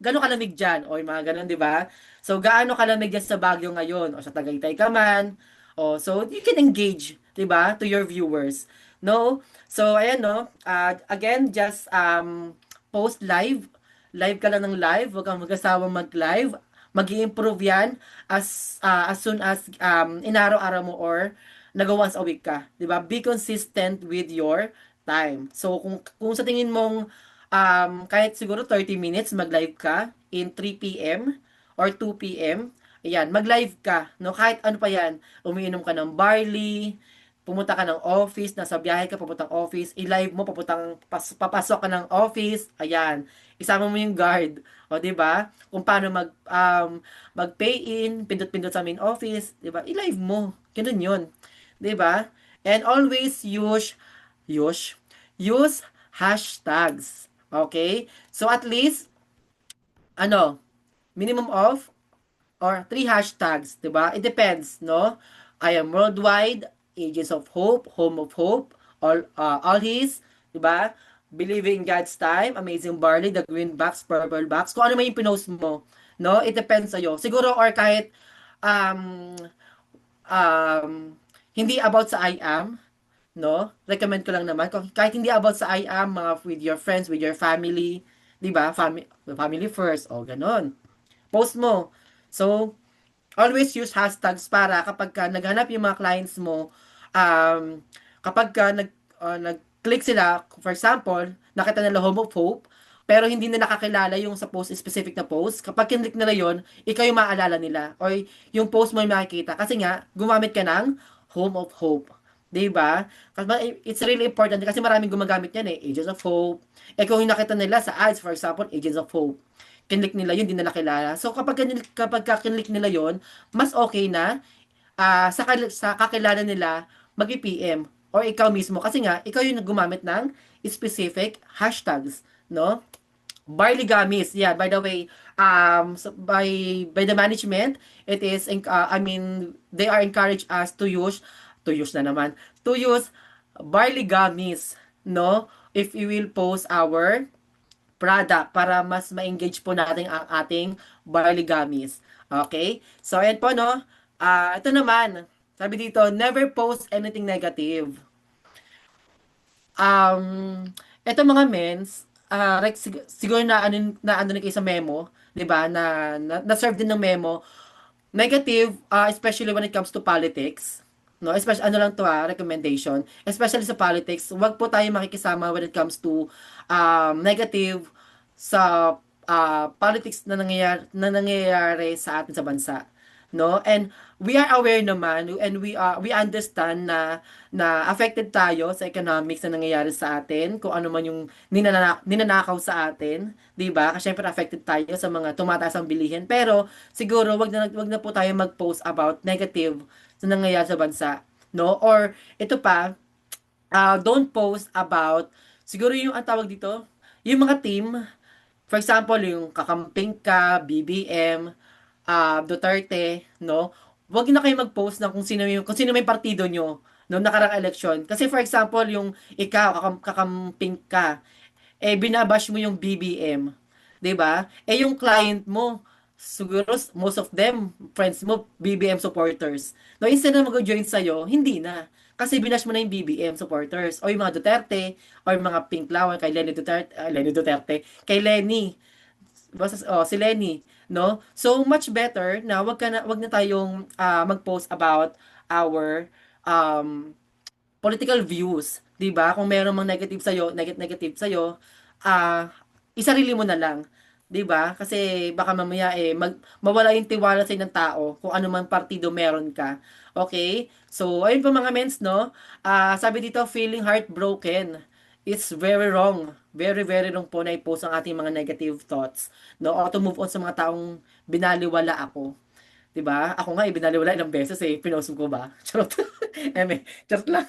gano'ng kalamig dyan? O, yung mga ganun, di ba? So, gaano kalamig dyan sa Baguio ngayon? O, sa Tagaytay ka man? O, so, you can engage, di ba? To your viewers. No? So, ayan, no? Again, just post live. Live ka lang ng live. Huwag kang mag-asawang mag-live. Mag-i-improve yan as soon as inaraw-araw mo or nag-once a week ka, 'di ba? Be consistent with your time. So kung sa tingin mong kahit siguro 30 minutes mag-live ka in 3 p.m. or 2 p.m. Ayan, mag-live ka, no? Kahit ano pa 'yan. Umiinom ka ng barley, pumunta ka ng office, nasa biyahe ka papuntang office, i-live mo papasok ka ng office, ayan. Isama mo yung guard, o 'di ba? Kung paano mag-pay in, pindot-pindot sa main office, 'di ba? I-live mo. Ganun 'yon. 'Di ba? And always use use hashtags. Okay? So at least ano, minimum of or three hashtags, 'di ba? It depends, no? I am worldwide, Agents of Hope, Home of Hope, all his, 'di ba? Believing in God's time, Amazing Barley, The Green Box, Purple Box. Kung ano man yung pinost mo, no? It depends sa'yo. Siguro or kahit um, hindi about sa I am, no? Recommend ko lang naman. Kahit hindi about sa I am, mga with your friends, with your family, di ba? Family first, o ganon. Post mo. So, always use hashtags para kapag ka naghanap yung mga clients mo, kapag ka nag-click sila, for example, nakita nila Home of Hope, pero hindi na nakakilala yung sa post, specific na post, kapag kinlik nila yon, ikaw yung maaalala nila. Or yung post mo yung makikita. Kasi nga, gumamit ka ng Home of Hope. 'Di ba? Kasi it's really important kasi maraming gumagamit yan eh. Agents of Hope. Eh kung yung nakita nila sa ads, for example, Agents of Hope, kinlik nila yun, hindi na nakilala. So kapag kinlik nila yon, mas okay na sa kakilala nila mag-PM or ikaw mismo kasi nga ikaw yung gumamit ng specific hashtags, no? Barley gummies, yeah, by the way, so by the management, it is I mean they are encouraged us to use na naman to use barley gummies, no? If we will post our product para mas ma-engage po natin ang ating barley gummies. Okay? So, ayan po, no? Ito naman, sabi dito, never post anything negative. Ito mga mens, like, siguro na ano na kayo sa memo, 'di ba? Na-serve din ng memo. Negative, especially when it comes to politics. No, especially ano lang to recommendation. Especially sa politics, wag po tayo makikisama when it comes to negative sa politics na nangyayari sa atin sa bansa, no? And we are aware naman and we understand na affected tayo sa economics na nangyayari sa atin, kung ano man yung ninanakaw sa atin, 'di ba? Kasi syempre affected tayo sa mga tumataas ang bilihin. Pero siguro wag na po tayo mag-post about negative na nangyayari sa bansa, no? Or ito pa, don't post about siguro yung ang tawag dito, yung mga team. For example, yung kakamping ka, BBM, Duterte, no? Huwag na kayo mag-post ng kung sino may partido nyo no nakarang election. Kasi for example, yung ikaw kakamping ka, eh binabash mo yung BBM, 'di ba? Eh yung client mo, siguro most of them friends mo BBM supporters. No, instead na mag-join sa hindi na. kasi binash mo na yung BBM supporters o yung mga Duterte o yung mga Pink Flower kay Lenny Duterte, kay Lenny, basta si Lenny, no? So much better na wag na tayong mag-post about our um political views, 'di ba? Kung meron mang negative sa negative sa ah isarili mo na lang, 'di ba? Kasi baka mamaya mawala yung tiwala sa ng tao kung ano man partido meron ka. Okay? So, ayun po mga mens, no? Sabi dito, feeling heartbroken. It's very wrong. Very, very wrong po na i-post ang ating mga negative thoughts. No? O to move on sa mga taong binaliwala ako. 'Di ba? Ako nga binaliwala ilang beses pinost ko ba? Charot. Charot lang.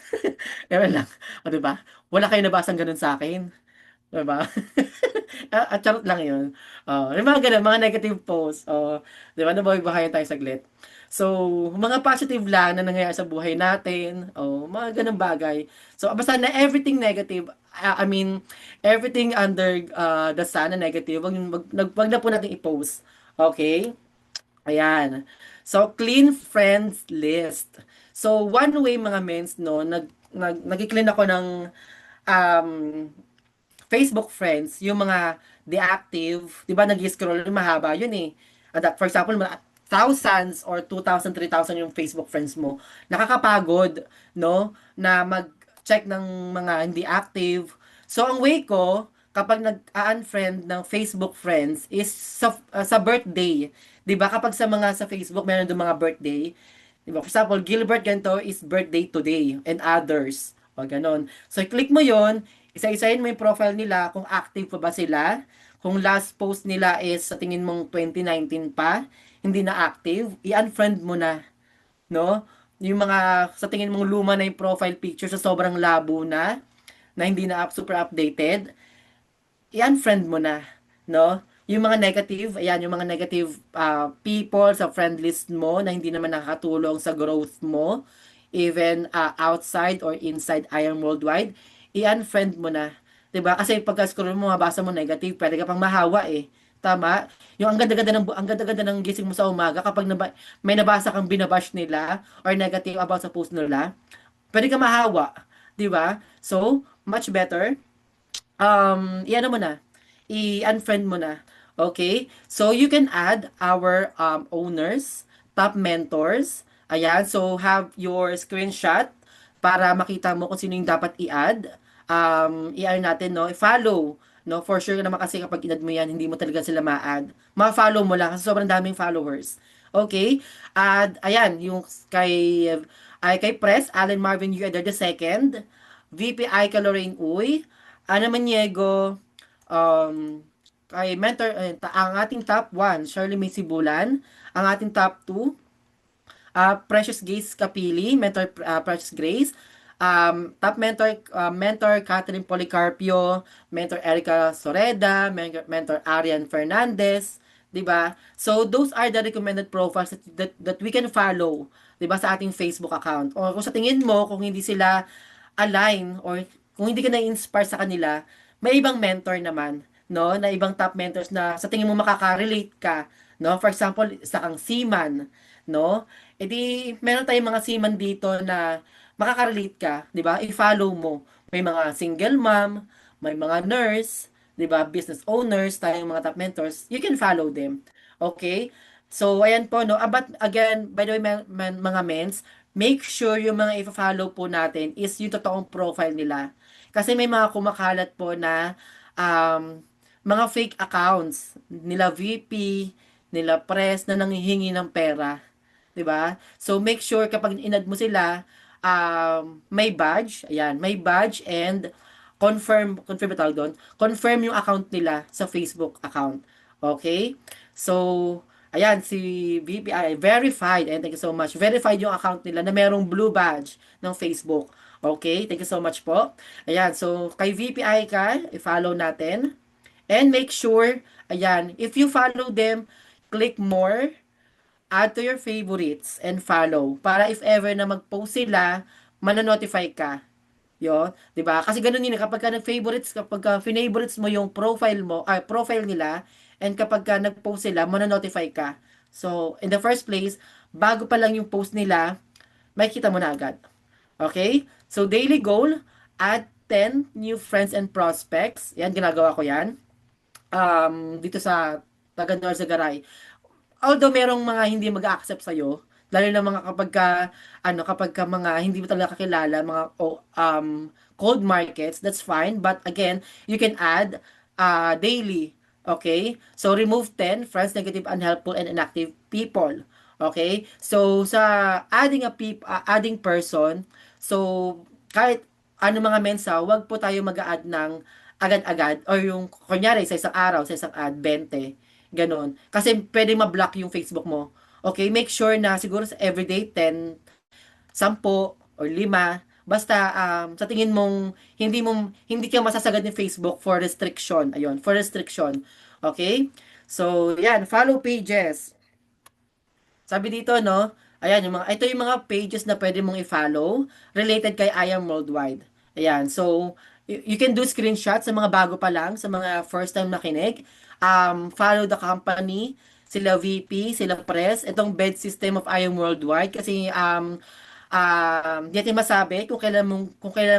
Lang. O 'di ba? Wala kayong nabasang ganun sa akin, 'di ba? Charot lang 'yun. Yung mga ganun, mga negative posts. 'Di ba? Nabawi-bahayan tayo saglit. So, mga positive lang na nangyayari sa buhay natin. Mga ganung bagay. So, basta na everything negative, I mean, everything under the sun na negative, wag na po natin i-post. Okay? Ayan. So, clean friends list. So, one way mga mens, no, nag-clean ako ng um, Facebook friends, yung mga deactive, di ba nag-scroll, mahaba yun eh. For example, thousands or 2,000, 3,000 yung Facebook friends mo. Nakakapagod, no, na mag-check ng mga hindi active. So, ang way ko, kapag nag-unfriend ng Facebook friends is sa birthday. 'Di ba? Kapag sa Facebook meron doon mga birthday, 'di ba? For example, Gilbert ganito is birthday today and others. O ganon. So click mo 'yon, isa-isahin mo yung profile nila kung active pa ba sila. Kung last post nila is sa tingin mong 2019 pa, hindi na active, i-unfriend mo na, no? Yung mga sa tingin mong luma na yung profile picture sa sobrang labo na hindi na super updated, i-unfriend mo na, no? Yung mga negative, ayan, yung mga negative people sa friend list mo na hindi naman nakakatulong sa growth mo, even outside or inside I Am Worldwide, i-unfriend mo na. 'Di ba? Kasi pagka-scroll mo, mabasa mo negative, pwede ka pang mahawa eh. Tama? Yung ang ganda-ganda ng gising mo sa umaga kapag may nabasa kang binabash nila or negative about sa post nila, pwede ka mahawa, 'di ba? So, much better i-ano mo na, i-unfriend mo na. Okay? So, you can add our owners, top mentors. Ayan. So, have your screenshot para makita mo kung sino yung dapat i-add. I-ano natin, no? I-follow. No? For sure naman kasi kapag in-add mo yan, hindi mo talaga sila ma-add. Ma-follow mo lang kasi sobrang daming followers. Okay? At, ayan, yung kay Press, Allen Marvin Ueder II, VP Aika Lorraine Uy, Ana Maniego, kay mentor, ang ating top 1, Shirley May Sibulan, ang ating top 2, Precious Grace Kapili, mentor Precious Grace, top mentor Catherine Policarpio, mentor Erica Soreda, mentor Arian Fernandez, 'di ba? So those are the recommended profiles that we can follow, 'di ba, sa ating Facebook account. O kung sa tingin mo kung hindi sila align or kung hindi ka na-inspire sa kanila, may ibang mentor naman, no? Na ibang top mentors na sa tingin mo makaka-relate ka, no? For example, isa kang seaman, no? E di, meron tayong mga seaman dito na makaka-relate ka, 'di ba? I-follow mo. May mga single mom, may mga nurse, 'di ba? Business owners, tayong mga top mentors. You can follow them. Okay? So, ayan po, no? But again, by the way, mga mens, make sure yung mga i-follow po natin is yung totoong profile nila. Kasi may mga kumakalat po na mga fake accounts nila VP, nila press na nanghihingi ng pera. 'Di ba? So make sure kapag inad mo sila, may badge, ayan, may badge and confirm ba tawag doon? Confirm yung account nila sa Facebook account. Okay? So, ayan, si VPI, verified, and thank you so much. Verified yung account nila na merong blue badge ng Facebook. Okay? Thank you so much po. Ayan, so, kay VPI ka, i-follow natin. And make sure, ayan, if you follow them, click more, add to your favorites, and follow. Para if ever na mag-post sila, manonotify ka. Yo, 'di ba? Kasi ganoon yun kapag ka nag-favorites, kapag ka favorites mo yung profile nila, and kapag ka nag-post sila, mano-notify ka. So, in the first place, bago pa lang yung post nila, makikita mo na agad. Okay? So, daily goal, add 10 new friends and prospects. Yan, ginagawa ko yan. Dito sa taga Norzagaray. Although merong mga hindi mag-a-accept sa'yo, lalo na mga kapag ka mga hindi mo talaga kakilala, mga cold markets, that's fine. But again, you can add daily. Okay? So, remove 10 friends, negative, unhelpful, and inactive people. Okay? So, sa adding person, so, kahit ano mga mensa, wag po tayo mag-a-add ng agad-agad or yung kunyari sa isang araw, sa isang ad 20 gano'n. Kasi pwede ma-block yung Facebook mo. Okay, make sure na siguro sa everyday 10, 10 or 5 basta sa tingin mong hindi ka masasagad ng Facebook for restriction. Ayun, for restriction. Okay? So, yan, follow pages. Sabi dito, no? Ayan, ito yung mga pages na pwede mong i-follow related kay I Am Worldwide. Ayan, so, you can do screenshots sa mga bago pa lang, sa mga first time nakinig. Follow the company, sila VP, sila press, itong bed system of I Am Worldwide kasi di natin masabi kung kailan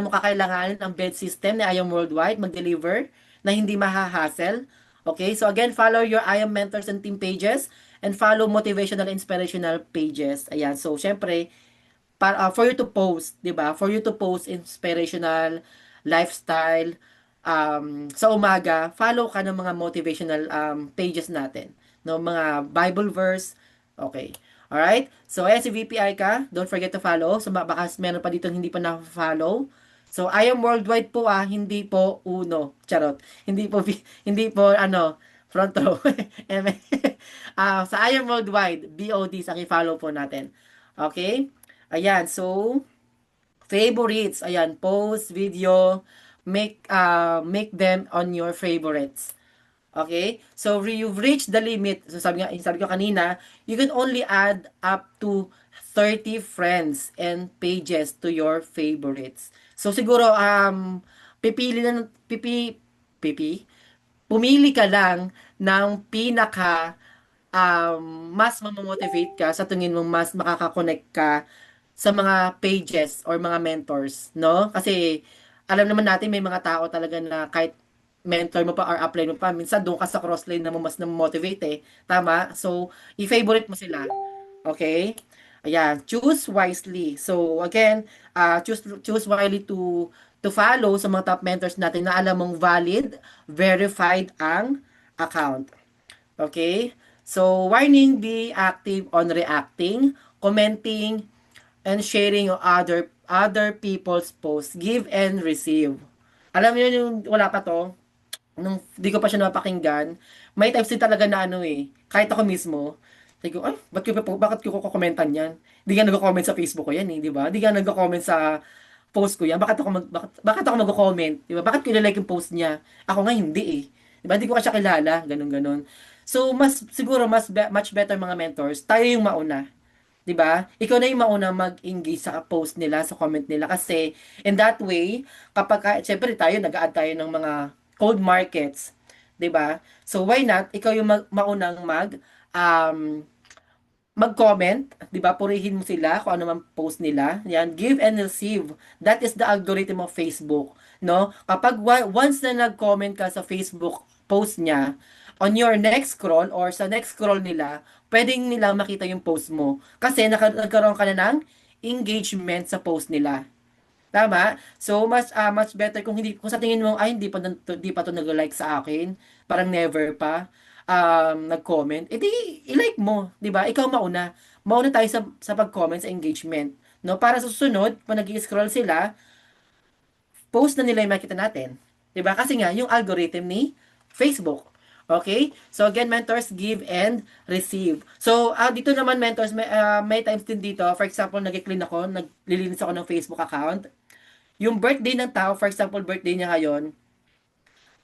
mo kakailanganin ang bed system ni I Am Worldwide mag-deliver na hindi mahahassle. Okay, so again, follow your I Am Mentors and Team pages and follow motivational inspirational pages. Ayan, so syempre, for you to post, 'di ba? For you to post inspirational lifestyle sa umaga, follow ka ng mga motivational pages natin, no, mga Bible verse. Okay. All right? So, ayan si VPI ka. Don't forget to follow. So, baka meron pa dito hindi pa na-follow. So, I am worldwide po hindi po uno. Charot. Hindi po, hindi po, front row. Sa I am worldwide, BOD, sa i-follow po natin. Okay? Ayan, so, favorites. Ayan, post, video, make them on your favorites. Okay? So, you've reached the limit. So, sabi ko kanina, you can only add up to 30 friends and pages to your favorites. So, siguro, pipili na, pipi, pumili ka lang ng pinaka mas mamomotivate ka sa tingin mo mas makaka-connect ka sa mga pages or mga mentors, no? Kasi alam naman natin may mga tao talaga na kahit mentor mo pa or upline mo pa, minsan doon ka sa crossline na mo mas na-motivate eh. Tama? So, i-favorite mo sila. Okay? Ayan, choose wisely. So, again, choose wisely to follow sa mga top mentors natin na alam mong valid, verified ang account. Okay? So, warning, be active on reacting, commenting, and sharing other people's posts. Give and receive. Alam niyo yung wala pa to, nung di ko pa siya napakinggan, may times din talaga na kahit ako mismo, sabi ko, ay, bakit ko kukomentan yan? Di ka nag-comment sa Facebook ko yan di ba? Di ka nag-comment sa post ko yan. Bakit ako mag-comment? Di ba? Bakit ko like yung post niya? Ako nga hindi Di ba? Hindi ko siya kilala. Ganun. So, siguro, much better mga mentors, tayo yung mauna. 'Di ba? Ikaw na yung mauna mag-engage sa post nila, sa comment nila kasi in that way, syempre nag-a-add tayo ng mga cold markets, 'di ba? So why not ikaw yung maunang um mag-comment, 'di ba? Purihin mo sila kung ano man post nila. Yan, give and receive. That is the algorithm of Facebook, no? Kapag once na nag-comment ka sa Facebook post niya, on your next scroll or sa next scroll nila, pwedeng nila makita yung post mo. Kasi nagkaroon ka na ng engagement sa post nila. Tama? So much better kung sa tingin mo ay hindi pa to nag-like sa akin, parang never pa nag-comment, edi i-like mo, 'di ba? Ikaw mauna. Mauna tayo sa pag-comment sa engagement, no? Para sa susunod, pag nag-scroll sila, post na nila yung makita natin. 'Di ba? Kasi nga yung algorithm ni Facebook. Okay? So again, mentors give and receive. So dito naman mentors may times din dito, for example, nag-clean ako, naglilinis ako ng Facebook account. Yung birthday ng tao, for example, birthday niya ngayon,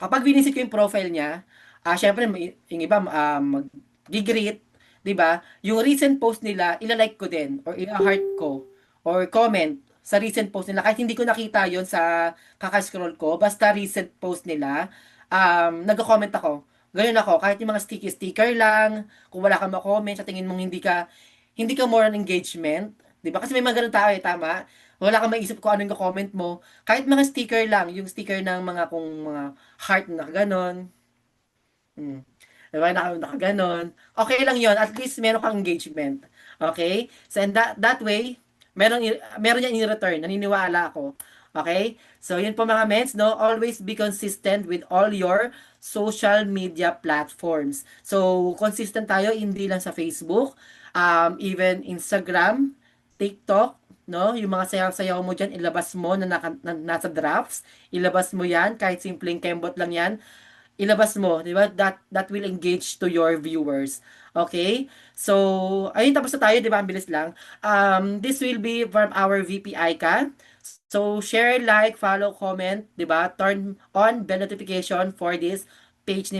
kapag binisit ko yung profile niya, syempre, yung iba, mag-greet, di ba? Yung recent post nila, ilalike ko din, or ila-heart ko, or comment sa recent post nila. Kahit hindi ko nakita yon sa kakascroll ko, basta recent post nila, nag-comment ako. Ganyan ako, kahit yung mga sticker lang, kung wala kang ma-comment, sa tingin mong hindi ka more on engagement, 'Di ba? Kasi may mga gano'ng tao, eh, tama? Wala kang maisip kung ano yung comment mo. Kahit mga sticker lang, yung sticker ng mga kung mga heart na gano'n. Hmm. 'Di ba, nakagano'n. Okay lang 'yon, at least meron kang engagement. Okay? So, and that way, meron yan in return, naniniwala ako. Okay? So, yun po mga mens, no? Always be consistent with all your social media platforms. So, consistent tayo hindi lang sa Facebook, even Instagram, TikTok, no? Yung mga sayaw-sayaw mo dyan, ilabas mo na nasa drafts, ilabas mo yan, kahit simpleng kembot lang yan, ilabas mo, di ba? That will engage to your viewers. Okay? So, ayun, tapos na tayo, di ba? Ang bilis lang. This will be from our VP Aika. So, share, like, follow, comment, di ba? Turn on bell notification for this page ni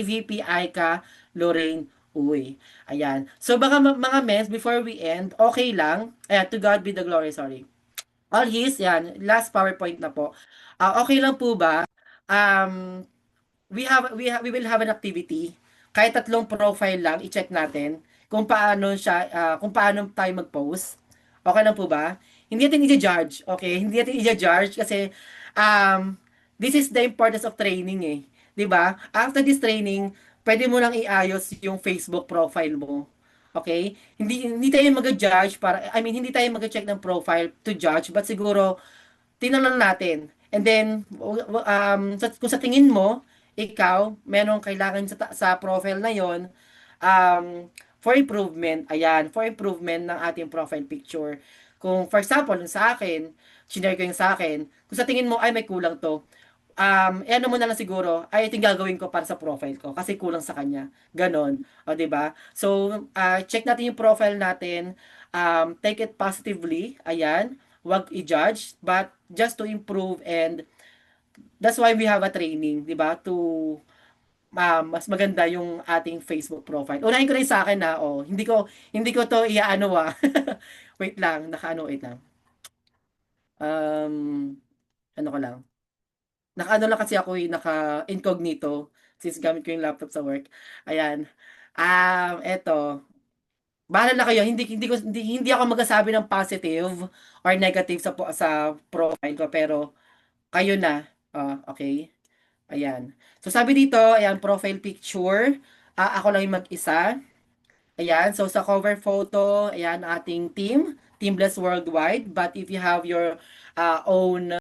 VP Aika Lorraine Uy. Ayan. So, baka mga mess, before we end, okay lang. Ayan, to God be the glory, sorry. All his, yan, last PowerPoint na po. Okay lang po ba? Um, we will have an activity. Kahit tatlong profile lang, i-check natin kung paano tayo mag-post. Okay lang po ba? Hindi natin i-judge, okay? Hindi natin i-judge kasi um, this is the importance of training eh. 'Di ba? After this training, pwede mo lang iayos yung Facebook profile mo. Okay? Hindi tayo mag-judge para hindi tayo mag-check ng profile to judge, but siguro tingnan lang natin. And then, kung sa tingin mo, ikaw, merong kailangan sa profile na yon, for improvement, ayan, for improvement ng ating profile picture. Kung, for example, yung sa akin, shinare ko yung sa akin, kung sa tingin mo, ay may kulang to, ano mo na lang siguro, ay ito yung gagawin ko para sa profile ko kasi kulang sa kanya. Ganon. O, 'di ba? So, check natin yung profile natin. Take it positively. Ayan. Huwag i-judge, but just to improve, and that's why we have a training, 'di ba? To mas maganda yung ating Facebook profile. Unahin ko rin sa akin na, oh, hindi ko to iaano wait lang, wait lang. Um, ano ko lang. Naka-ano lang kasi ako, naka-incognito since gamit ko yung laptop sa work. Ayan. Eto. Bahala na kayo. Hindi ako magsasabi ng positive or negative sa profile ko, pero kayo na. Okay. Ayan. So sabi dito, ayan, profile picture. Ako lang yung mag-isa. Ayan. So sa cover photo, ayan, ating team. Team Bless Worldwide. But if you have your own